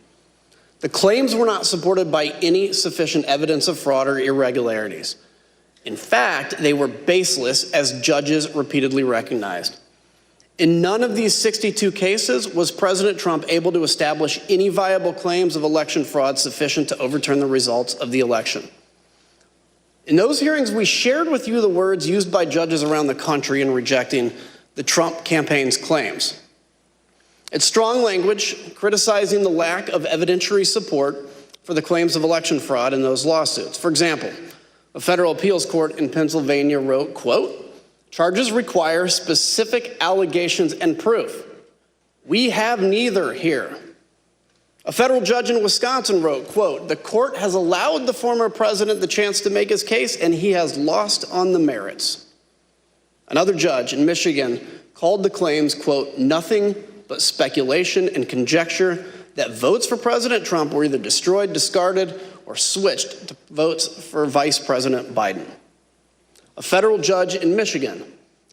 S14: The claims were not supported by any sufficient evidence of fraud or irregularities. In fact, they were baseless, as judges repeatedly recognized. In none of these 62 cases was President Trump able to establish any viable claims of election fraud sufficient to overturn the results of the election. In those hearings, we shared with you the words used by judges around the country in rejecting the Trump campaign's claims. It's strong language criticizing the lack of evidentiary support for the claims of election fraud in those lawsuits. For example, a federal appeals court in Pennsylvania wrote, quote, "Charges require specific allegations and proof. We have neither here." A federal judge in Wisconsin wrote, quote, "The court has allowed the former president the chance to make his case, and he has lost on the merits." Another judge in Michigan called the claims, quote, "nothing but speculation and conjecture that votes for President Trump were either destroyed, discarded, or switched to votes for Vice President Biden." A federal judge in Michigan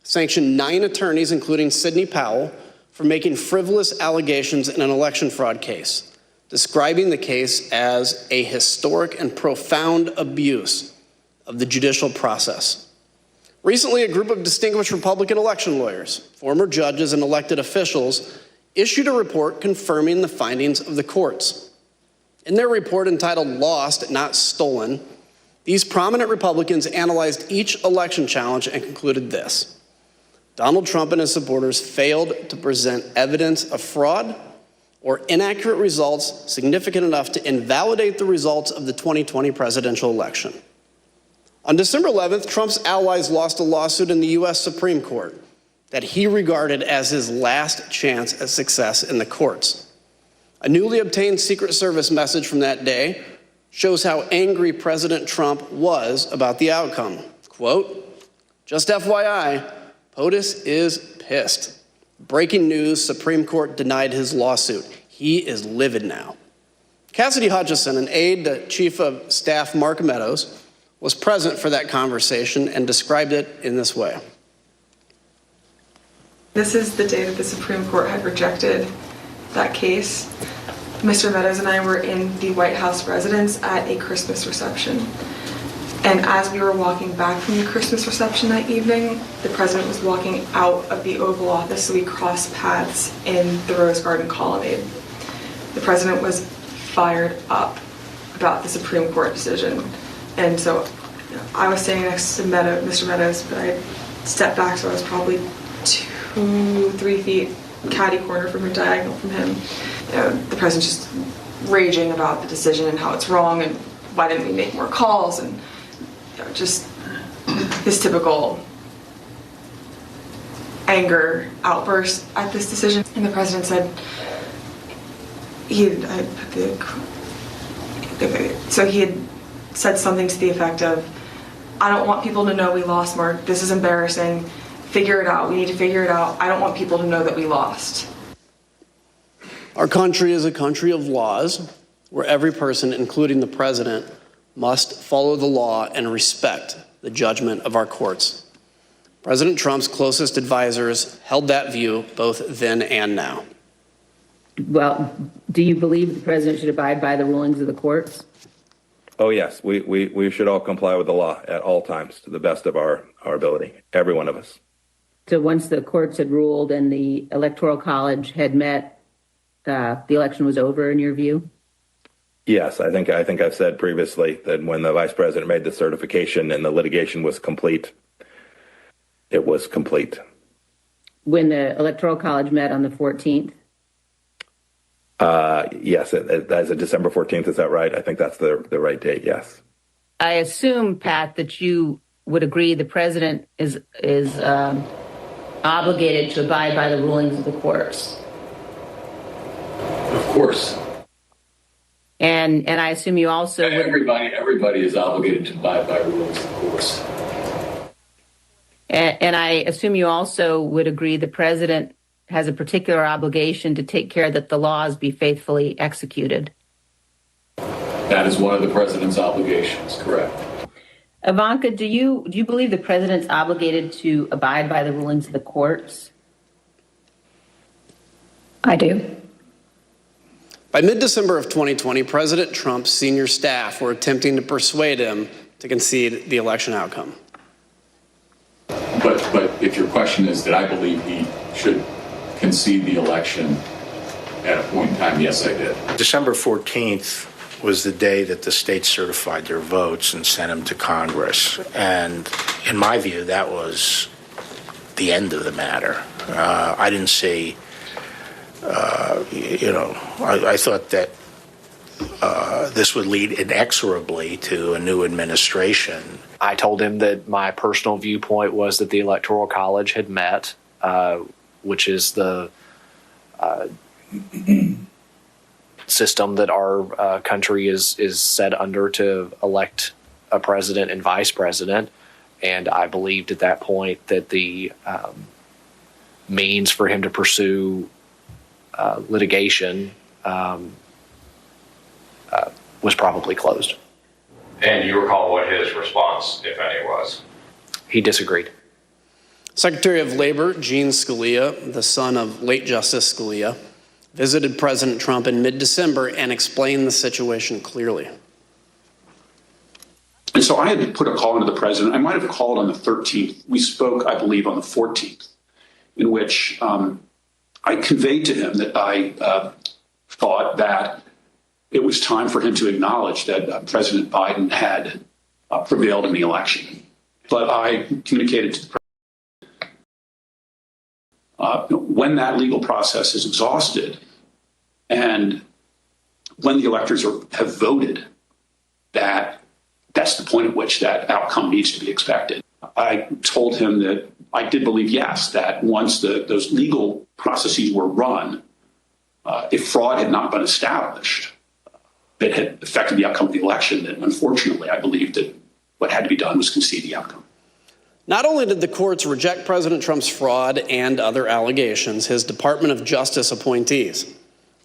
S14: sanctioned 9 attorneys, including Sidney Powell, for making frivolous allegations in an election fraud case, describing the case as a historic and profound abuse of the judicial process. Recently, a group of distinguished Republican election lawyers, former judges, and elected officials issued a report confirming the findings of the courts. In their report entitled "Lost, Not Stolen," these prominent Republicans analyzed each election challenge and concluded this: Donald Trump and his supporters failed to present evidence of fraud or inaccurate results significant enough to invalidate the results of the 2020 presidential election. On December 11th, Trump's allies lost a lawsuit in the U.S. Supreme Court that he regarded as his last chance at success in the courts. A newly obtained Secret Service message from that day shows how angry President Trump was about the outcome. Quote, "Just FYI, POTUS is pissed. Breaking news, Supreme Court denied his lawsuit. He is livid now." Cassidy Hutchison, an aide to Chief of Staff Mark Meadows, was present for that conversation and described it in this way.
S20: This is the day that the Supreme Court had rejected that case. Mr. Meadows and I were in the White House residence at a Christmas reception. And as we were walking back from the Christmas reception that evening, the president was walking out of the Oval Office, so we crossed paths in the Rose Garden colonnade. The president was fired up about the Supreme Court decision. And so I was standing next to Mr. Meadows, but I stepped back, so I was probably 2-3 feet catty corner from him, diagonal from him. The president's just raging about the decision and how it's wrong and why didn't we make more calls, and just his typical anger outburst at this decision. And the president said, he had said something to the effect of, "I don't want people to know we lost, Mark. This is embarrassing. Figure it out. We need to figure it out. I don't want people to know that we lost."
S14: Our country is a country of laws where every person, including the president, must follow the law and respect the judgment of our courts. President Trump's closest advisors held that view both then and now.
S2: Well, do you believe the president should abide by the rulings of the courts?
S4: Oh, yes. We should all comply with the law at all times to the best of our ability, every one of us.
S2: So once the courts had ruled and the Electoral College had met, the election was over in your view?
S4: Yes, I think I've said previously that when the vice president made the certification and the litigation was complete, it was complete.
S2: When the Electoral College met on the 14th?
S4: Yes, as of December 14th, is that right? I think that's the right date, yes.
S2: I assume, Pat, that you would agree the president is obligated to abide by the rulings of the courts.
S8: Of course.
S2: And I assume you also would...
S8: Everybody is obligated to abide by rules, of course.
S2: And I assume you also would agree the president has a particular obligation to take care that the laws be faithfully executed.
S8: That is one of the president's obligations, correct.
S2: Ivanka, do you believe the president's obligated to abide by the rulings of the courts?
S19: I do.
S14: By mid-December of 2020, President Trump's senior staff were attempting to persuade him to concede the election outcome.
S8: But if your question is that I believe he should concede the election at a point in time, yes, I did.
S10: December 14th was the day that the states certified their votes and sent them to Congress. And in my view, that was the end of the matter. I didn't see, I thought that this would lead inexorably to a new administration.
S11: I told him that my personal viewpoint was that the Electoral College had met, which is the system that our country is set under to elect a president and vice president. And I believed at that point that the means for him to pursue litigation was probably closed.
S21: And do you recall what his response, if any, was?
S11: He disagreed.
S14: Secretary of Labor Gene Scalia, the son of late Justice Scalia, visited President Trump in mid-December and explained the situation clearly.
S12: And so I had to put a call into the president. I might have called on the 13th. We spoke, I believe, on the 14th, in which I conveyed to him that I thought that it was time for him to acknowledge that President Biden had prevailed in the election. But I communicated to the president when that legal process is exhausted and when the electors have voted, that's the point at which that outcome needs to be expected. I told him that I did believe, yes, that once those legal processes were run, if fraud had not been established, that had affected the outcome of the election, then unfortunately, I believed that what had to be done was concede the outcome.
S14: Not only did the courts reject President Trump's fraud and other allegations, his Department of Justice appointees,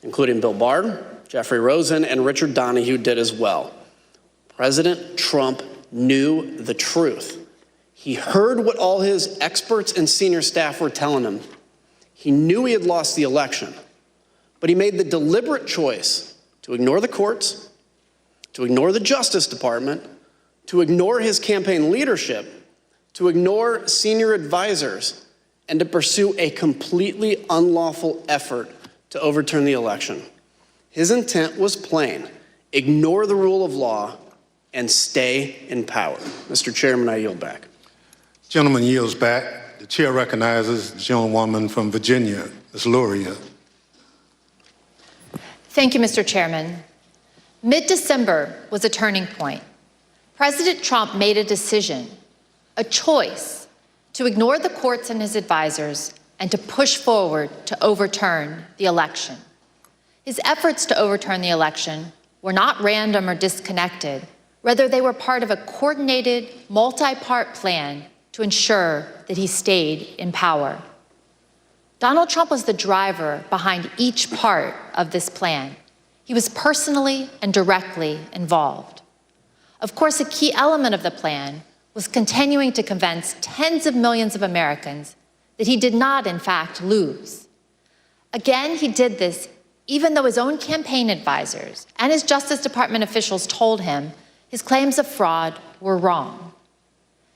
S14: including Bill Barr, Jeffrey Rosen, and Richard Donahue, did as well. President Trump knew the truth. He heard what all his experts and senior staff were telling him. He knew he had lost the election, but he made the deliberate choice to ignore the courts, to ignore the Justice Department, to ignore his campaign leadership, to ignore senior advisors, and to pursue a completely unlawful effort to overturn the election. His intent was plain: ignore the rule of law and stay in power. Mr. Chairman, I yield back.
S5: Gentleman yields back. The chair recognizes the gentlewoman from Virginia, Ms. Luria.
S13: Thank you, Mr. Chairman. Mid-December was a turning point. President Trump made a decision, a choice, to ignore the courts and his advisors and to push forward to overturn the election. His efforts to overturn the election were not random or disconnected. Rather, they were part of a coordinated, multi-part plan to ensure that he stayed in power. Donald Trump was the driver behind each part of this plan. He was personally and directly involved. Of course, a key element of the plan was continuing to convince tens of millions of Americans that he did not, in fact, lose. Again, he did this even though his own campaign advisors and his Justice Department officials told him his claims of fraud were wrong.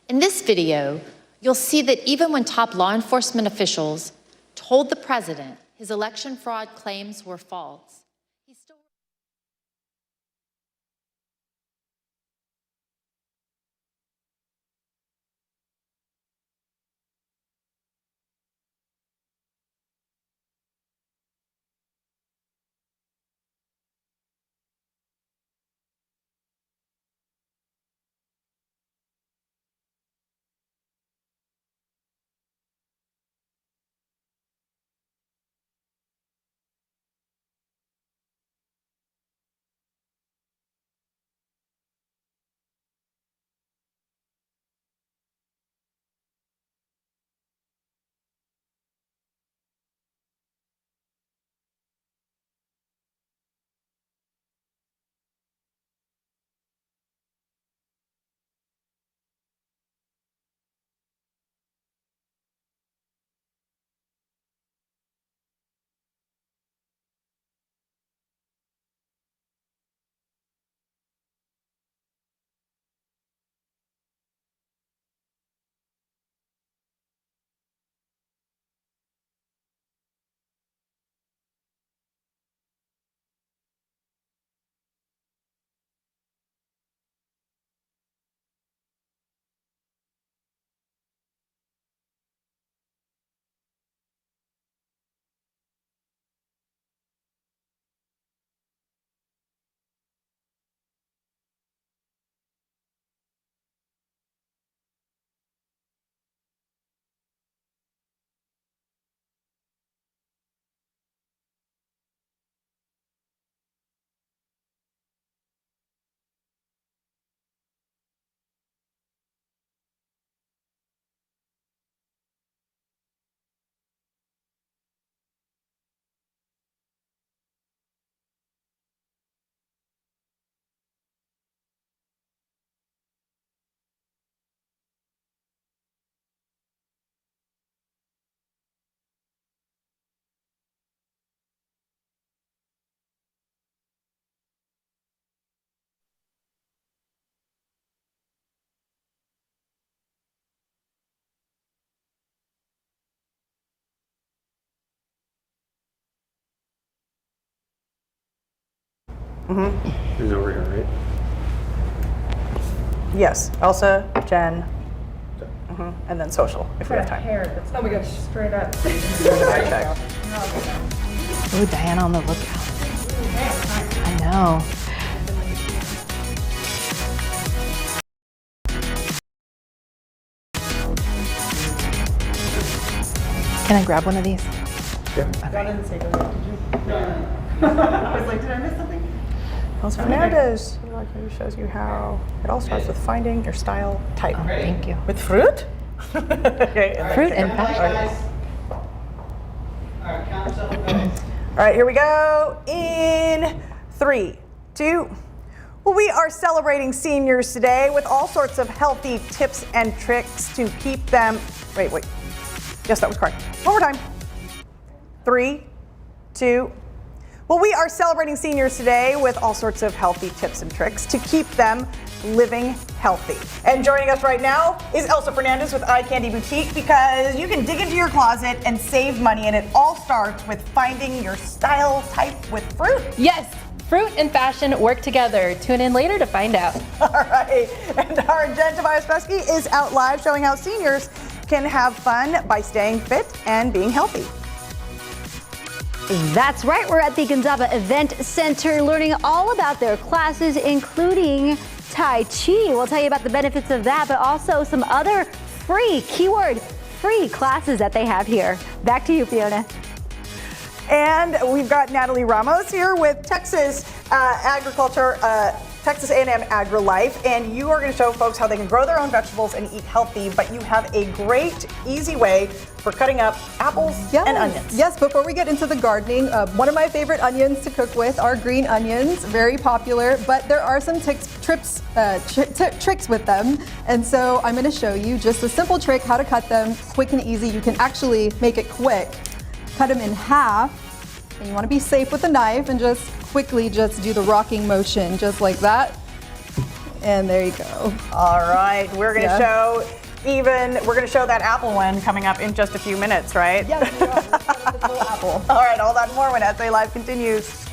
S13: In this video, you'll see that even when top law enforcement officials told the president his election fraud claims were false,
S6: Who's over here, right?
S7: Yes, Elsa, Jen, and then social, if we have time.
S20: Oh my gosh, straight up.
S15: Ooh, Diana on the lookout. I know. Can I grab one of these?
S7: Yeah.
S20: I didn't say go ahead, did you? No. I was like, did I miss something?
S7: Elsa Fernandez shows you how it all starts with finding your style type.
S15: Thank you.
S7: With fruit? Okay,
S15: Fruit and fashion.
S7: All right, here we go. In 3, 2. Well, we are celebrating seniors today with all sorts of healthy tips and tricks to keep them. Wait. Yes, that was correct. One more time. 3, 2. Well, we are celebrating seniors today with all sorts of healthy tips and tricks to keep them living healthy. And joining us right now is Elsa Fernandez with Eye Candy Boutique, because you can dig into your closet and save money, and it all starts with finding your style type with fruit.
S15: Yes, fruit and fashion work together. Tune in later to find out.
S7: All right, and our Jen Tobias-Pesky is out live showing how seniors can have fun by staying fit and being healthy.
S16: That's right, we're at the Gonzaga Event Center learning all about their classes, including Tai Chi. We'll tell you about the benefits of that, but also some other free, keyword free classes that they have here. Back to you, Fiona.
S7: And we've got Natalie Ramos here with Texas Agriculture, Texas A&M AgriLife, and you are going to show folks how they can grow their own vegetables and eat healthy, but you have a great, easy way for cutting up apples and onions.
S25: Yes, before we get into the gardening, one of my favorite onions to cook with are green onions, very popular, but there are some tricks with them. And so I'm gonna show you just a simple trick how to cut them quick and easy. You can actually make it quick. Cut them in half, and you wanna be safe with the knife and just quickly just do the rocking motion, just like that. And there you go.
S7: All right, we're gonna show that apple one coming up in just a few minutes, right?
S25: Yes, we are. Let's cut up this little apple.
S7: All right, all that and more when SA Live continues.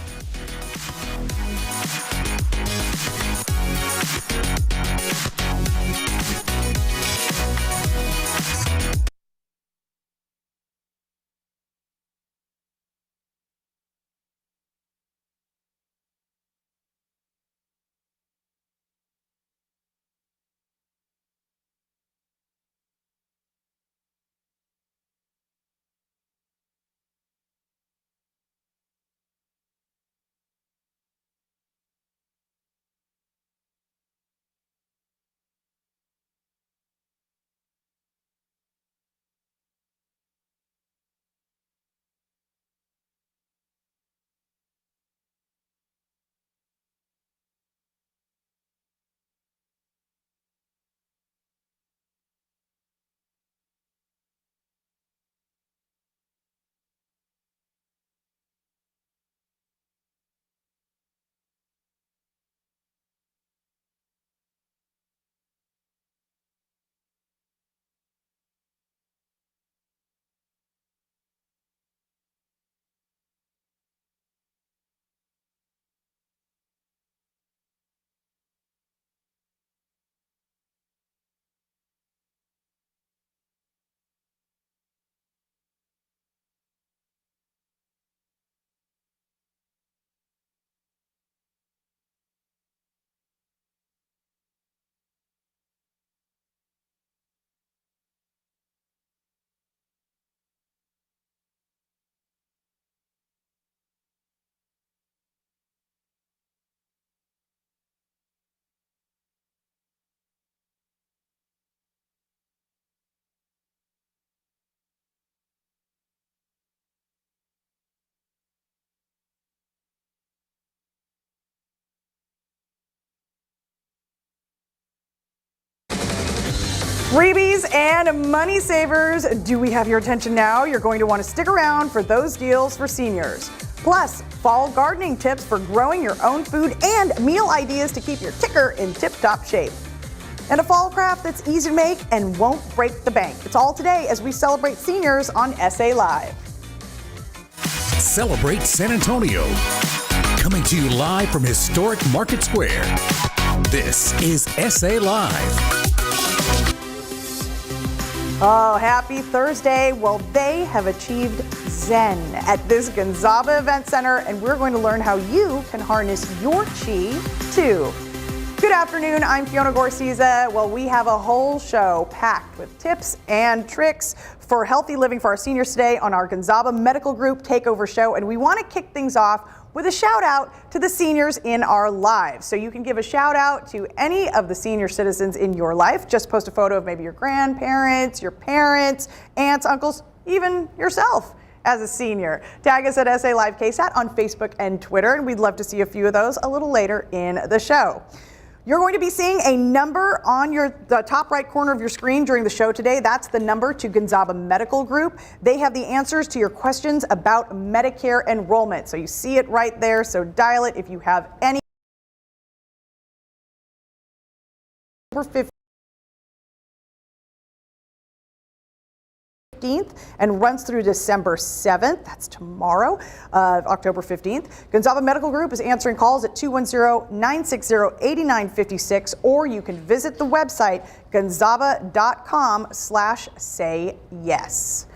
S7: Freebies and money savers. Do we have your attention now? You're going to want to stick around for those deals for seniors. Plus, fall gardening tips for growing your own food and meal ideas to keep your ticker in tip-top shape. And a fall craft that's easy to make and won't break the bank. It's all today as we celebrate seniors on SA Live.
S26: Celebrate San Antonio.
S3: Coming to you live from historic Market Square. This is SA Live.
S7: Oh, happy Thursday. Well, they have achieved Zen at this Gonzaba Event Center, and we're going to learn how you can harness your chi too. Good afternoon, I'm Fiona Gorsiza. Well, we have a whole show packed with tips and tricks for healthy living for our seniors today on our Gonzaba Medical Group Takeover Show, and we want to kick things off with a shout out to the seniors in our lives. So you can give a shout out to any of the senior citizens in your life. Just post a photo of maybe your grandparents, your parents, aunts, uncles, even yourself as a senior. Tag us at SA Live KSAT on Facebook and Twitter, and we'd love to see a few of those a little later in the show. You're going to be seeing a number on the top right corner of your screen during the show today. That's the number to Gonzaba Medical Group. They have the answers to your questions about Medicare enrollment. So you see it right there. So dial it if you have any. And runs through December 7th. That's tomorrow, October 15th. Gonzaba Medical Group is answering calls at 210-960-8956, or you can visit the website gonzaba.com/sayyes.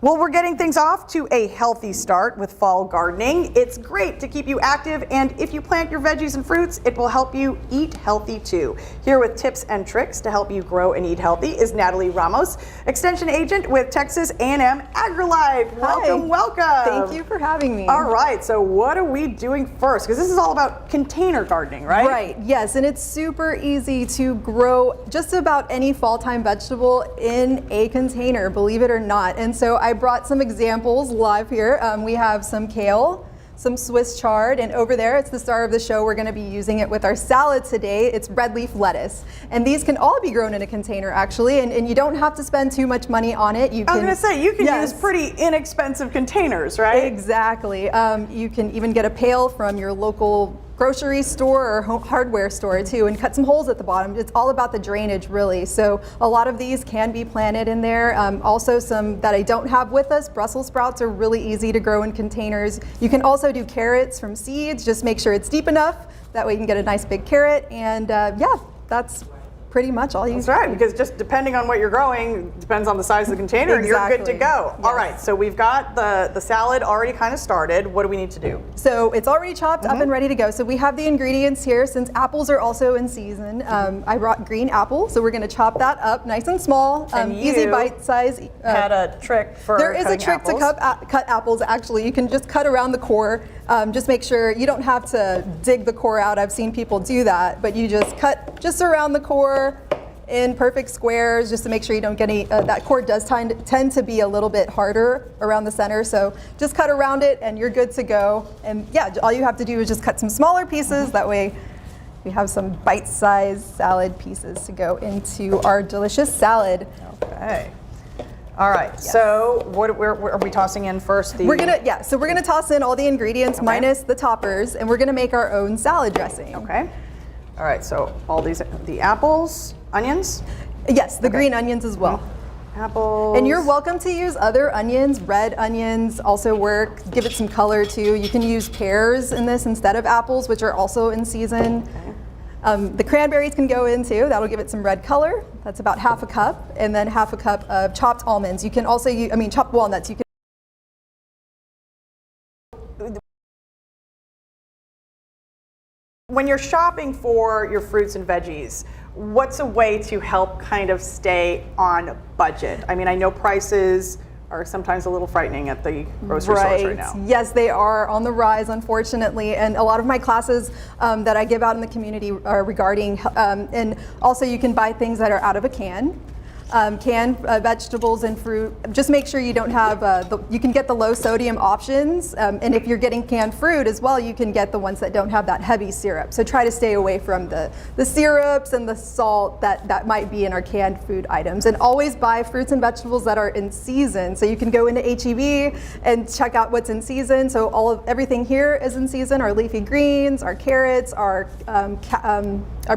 S7: Well, we're getting things off to a healthy start with fall gardening. It's great to keep you active, and if you plant your veggies and fruits, it will help you eat healthy too. Here with tips and tricks to help you grow and eat healthy is Natalie Ramos, Extension Agent with Texas A&M AgriLife. Welcome, welcome.
S25: Thank you for having me.
S7: All right, so what are we doing first? Because this is all about container gardening, right?
S25: Right, yes, and it's super easy to grow just about any fall-time vegetable in a container, believe it or not. And so I brought some examples live here. We have some kale, some Swiss chard, and over there, it's the star of the show. We're going to be using it with our salad today. It's red leaf lettuce. And these can all be grown in a container, actually, and you don't have to spend too much money on it.
S7: I was going to say, you can use pretty inexpensive containers, right?
S25: Exactly. You can even get a pail from your local grocery store or hardware store too, and cut some holes at the bottom. It's all about the drainage, really. So a lot of these can be planted in there. Also, some that I don't have with us, Brussels sprouts are really easy to grow in containers. You can also do carrots from seeds. Just make sure it's deep enough. That way you can get a nice big carrot. And yeah, that's pretty much all you
S7: That's right, because just depending on what you're growing, depends on the size of the container, and you're good to go. Yes. All right, so we've got the salad already kind of started. What do we need to do?
S25: So it's already chopped up and ready to go. So we have the ingredients here. Since apples are also in season, I brought green apple, so we're going to chop that up nice and small, easy bite size.
S7: Had a trick for
S25: There is a trick to cut apples, actually. You can just cut around the core. Just make sure you don't have to dig the core out. I've seen people do that, but you just cut just around the core in perfect squares, just to make sure you don't get any. That core does tend to be a little bit harder around the center, so just cut around it and you're good to go. And yeah, all you have to do is just cut some smaller pieces. That way we have some bite-sized salad pieces to go into our delicious salad.
S7: Okay. All right, yes. So what are we tossing in first?
S25: We're gonna toss in all the ingredients minus the toppers, and we're gonna make our own salad dressing.
S7: Okay. All right, so all the apples, onions?
S25: Yes, the green onions as well.
S7: Apples.
S25: And you're welcome to use other onions. Red onions also work. Give it some color too. You can use pears in this instead of apples, which are also in season. Okay. The cranberries can go in too. That'll give it some red color. That's about half a cup. And then half a cup of chopped almonds. You can also use, chopped walnuts. You can.
S7: When you're shopping for your fruits and veggies, what's a way to help kind of stay on budget? I mean, I know prices are sometimes a little frightening at the grocery stores right now.
S25: Yes, they are on the rise, unfortunately. And a lot of my classes that I give out in the community are regarding, and also you can buy things that are out of a can. Canned vegetables and fruit. Just make sure you don't have, you can get the low sodium options. And if you're getting canned fruit as well, you can get the ones that don't have that heavy syrup. So try to stay away from the syrups and the salt that might be in our canned food items. And always buy fruits and vegetables that are in season. So you can go into HEB and check out what's in season. So everything here is in season. Our leafy greens, our carrots, our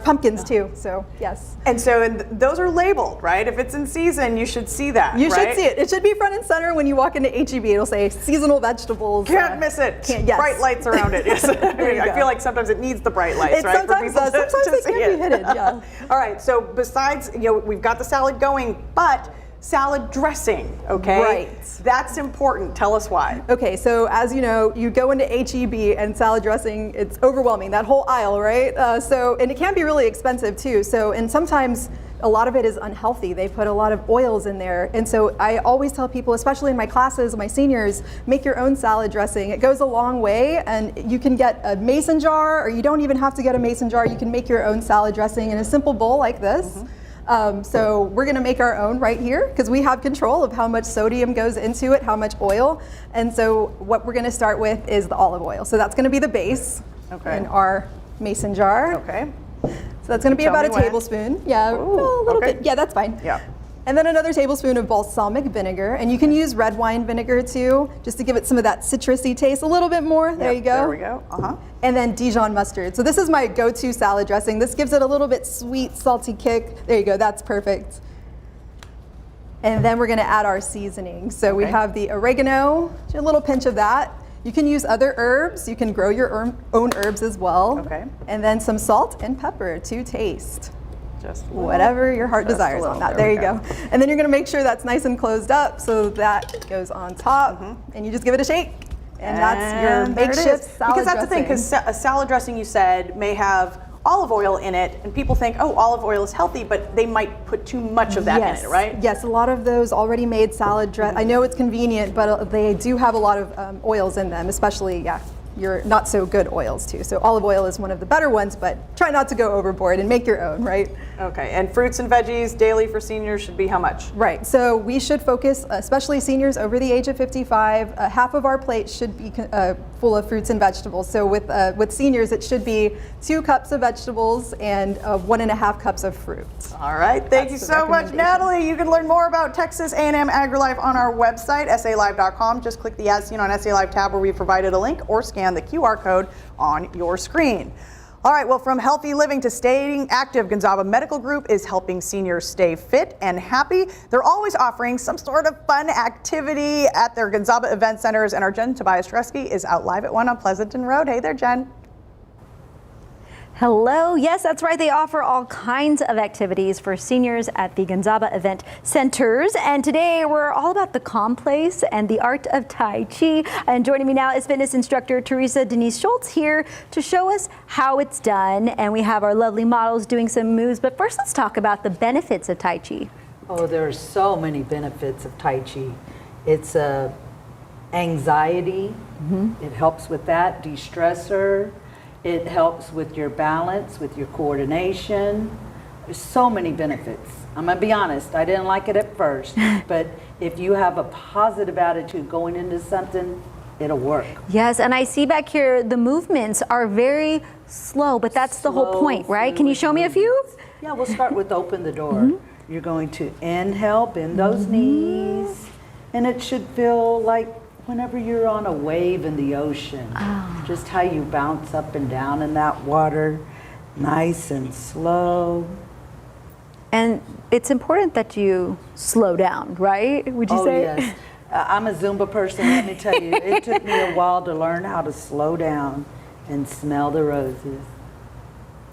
S25: pumpkins too. So yes.
S7: And so those are labeled, right? If it's in season, you should see that.
S25: You
S7: right?
S25: should see it. It should be front and center when you walk into HEB. It'll say seasonal vegetables.
S7: Can't miss it.
S25: Yes.
S7: Bright lights around it. Yes. I feel like sometimes it needs the bright lights, right?
S25: Sometimes does. Sometimes it can be hidden. Yeah.
S7: All right. So besides, we've got the salad going, but salad dressing, okay?
S25: Right.
S7: That's important. Tell us why.
S25: Okay, so as you know, you go into HEB and salad dressing, it's overwhelming, that whole aisle, right? And it can be really expensive too. And sometimes a lot of it is unhealthy. They put a lot of oils in there. And so I always tell people, especially in my classes, my seniors, make your own salad dressing. It goes a long way, and you can get a mason jar, or you don't even have to get a mason jar. You can make your own salad dressing in a simple bowl like this. So we're gonna make our own right here because we have control of how much sodium goes into it, how much oil. And so what we're gonna start with is the olive oil. So that's gonna be the base in our mason jar.
S7: Okay.
S25: So that's gonna be about a tablespoon. Yeah, a little bit. Yeah, that's fine.
S7: Yeah.
S25: And then another tablespoon of balsamic vinegar. And you can use red wine vinegar too, just to give it some of that citrusy taste a little bit more. There you go.
S7: There we go.
S25: And then Dijon mustard. So this is my go-to salad dressing. This gives it a little bit sweet, salty kick. There you go, that's perfect. And then we're gonna add our seasoning. So we have the oregano, a little pinch of that. You can use other herbs. You can grow your own herbs as well.
S7: Okay.
S25: And then some salt and pepper to taste.
S7: Just
S25: whatever your heart desires on that. There you go. And then you're gonna make sure that's nice and closed up so that goes on top, and you just give it a shake. And that's your makeshift salad
S7: Because that's the thing, because a salad dressing, you said, may have olive oil in it, and people think, oh, olive oil is healthy, but they might put too much of that in it, right?
S25: Yes, a lot of those already made salad dress. I know it's convenient, but they do have a lot of oils in them, especially, your not so good oils too. So olive oil is one of the better ones, but try not to go overboard and make your own, right?
S7: Okay, and fruits and veggies daily for seniors should be how much?
S25: Right, so we should focus, especially seniors over the age of 55, half of our plate should be full of fruits and vegetables. So with seniors, it should be 2 cups of vegetables and 1.5 cups of fruit.
S7: All right, thank you so much, Natalie. You can learn more about Texas A&M AgriLife on our website, salive.com. Just click the As Seen on SA Live tab where we provided a link, or scan the QR code on your screen. All right, well, from healthy living to staying active, Gonzaga Medical Group is helping seniors stay fit and happy. They're always offering some sort of fun activity at their Gonzaga event centers, and our Jen Tobias-Tresky is out live at one on Pleasanton Road. Hey there, Jen.
S16: Hello. Yes, that's right. They offer all kinds of activities for seniors at the Gonzaga Event Centers. And today we're all about the calm place and the art of Tai Chi. And joining me now is fitness instructor Teresa Denise Schultz here to show us how it's done. And we have our lovely models doing some moves. But first, let's talk about the benefits of Tai Chi.
S1: Oh, there are so many benefits of Tai Chi. It's anxiety. It helps with that, de-stressor. It helps with your balance, with your coordination. There's so many benefits. I'm gonna be honest, I didn't like it at first, but if you have a positive attitude going into something, it'll work.
S16: Yes, and I see back here the movements are very slow, but that's the whole point, right? Can you show me a few?
S1: Yeah, we'll start with open the door. You're going to inhale, bend those knees, and it should feel like whenever you're on a wave in the ocean, just how you bounce up and down in that water, nice and slow.
S16: And it's important that you slow down, right? Would you say?
S1: Yes. I'm a Zumba person, let me tell you. It took me a while to learn how to slow down and smell the roses.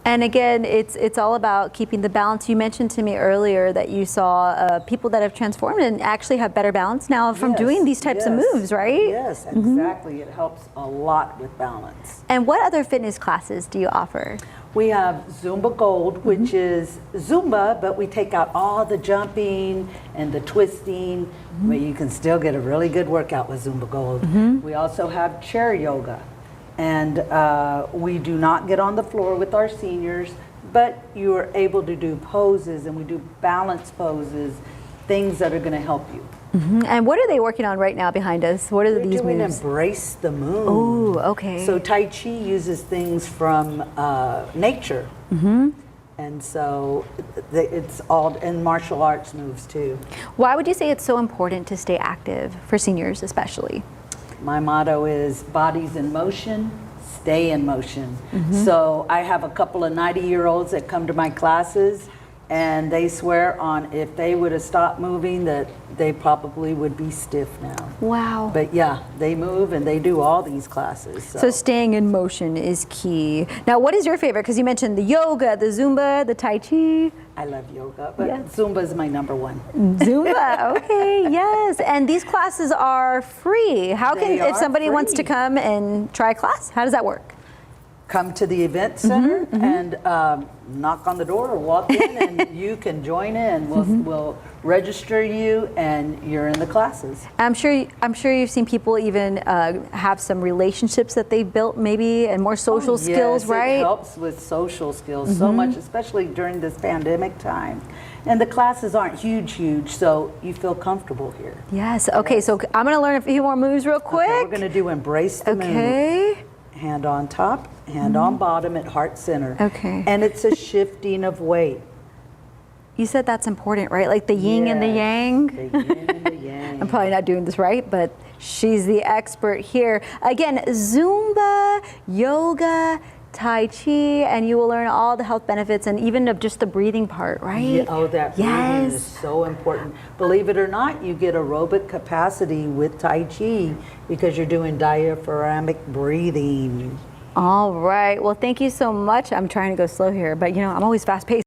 S16: And again, it's all about keeping the balance. You mentioned to me earlier that you saw people that have transformed and actually have better balance now from doing these types of moves, right?
S1: Yes, exactly. It helps a lot with balance.
S16: And what other fitness classes do you offer?
S1: We have Zumba Gold, which is Zumba, but we take out all the jumping and the twisting, but you can still get a really good workout with Zumba Gold. We also have chair yoga. And we do not get on the floor with our seniors, but you are able to do poses, and we do balance poses, things that are going to help you.
S16: And what are they working on right now behind us? What are these
S1: doing
S16: moves?
S1: Embrace the moon.
S16: Oh, okay.
S1: So Tai Chi uses things from nature. And so it's all in martial arts moves too.
S16: Why would you say it's so important to stay active for seniors especially?
S1: My motto is bodies in motion, stay in motion. So I have a couple of 90-year-olds that come to my classes, And they swear on if they would have stopped moving that they probably would be stiff now.
S16: Wow.
S1: But yeah, they move and they do all these classes.
S16: So staying in motion is key. Now, what is your favorite? Because you mentioned the yoga, the Zumba, the Tai Chi.
S1: I love yoga, but Zumba is my number one.
S16: Zumba, okay, yes. And these classes are free. How can, if somebody wants to come and try a class, how does that work?
S1: Come to the event center and knock on the door or walk in and you can join in. We'll register you and you're in the classes.
S16: I'm sure you've seen people even have some relationships that they've built maybe and more social skills, right?
S1: It helps with social skills so much, especially during this pandemic time. And the classes aren't huge, so you feel comfortable here.
S16: Yes, okay, so I'm gonna learn a few more moves real quick.
S1: Okay, we're gonna do embrace the moon. Hand on top, hand on bottom at heart center.
S16: Okay.
S1: And it's a shifting of weight.
S16: You said that's important, right? Like the yin and the yang?
S1: The yin and the yang.
S16: I'm probably not doing this right, but she's the expert here. Again, Zumba, yoga, Tai Chi, and you will learn all the health benefits and even of just the breathing part, right?
S1: Yeah, oh, that breathing is so important. Believe it or not, you get aerobic capacity with Tai Chi because you're doing diaphragmatic breathing.
S16: All right. Well, thank you so much. I'm trying to go slow here, but you know, I'm always fast paced.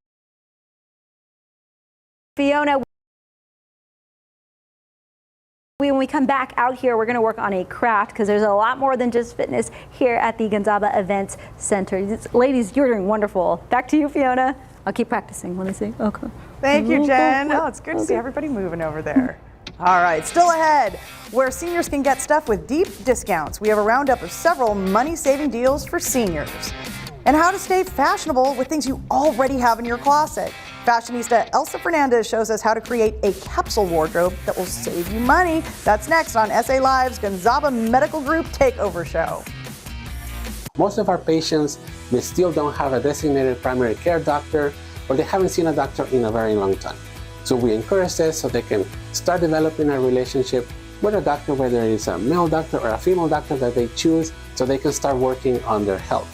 S16: Fiona, when we come back out here, we're going to work on a craft because there's a lot more than just fitness here at the Gonzaga Events Center. Ladies, you're doing wonderful. Back to you, Fiona. I'll keep practicing. Let me see. Okay.
S7: Thank you, Jen. Oh, it's good to see everybody moving over there. All right, still ahead, where seniors can get stuff with deep discounts. We have a roundup of several money-saving deals for seniors. And how to stay fashionable with things you already have in your closet. Fashionista Elsa Fernandez shows us how to create a capsule wardrobe that will save you money. That's next on SA Live's Gonzaga Medical Group Takeover Show.
S6: Most of our patients, they still don't have a designated primary care doctor, or they haven't seen a doctor in a very long time. So we encourage this so they can start developing a relationship with a doctor, whether it's a male doctor or a female doctor that they choose, so they can start working on their health.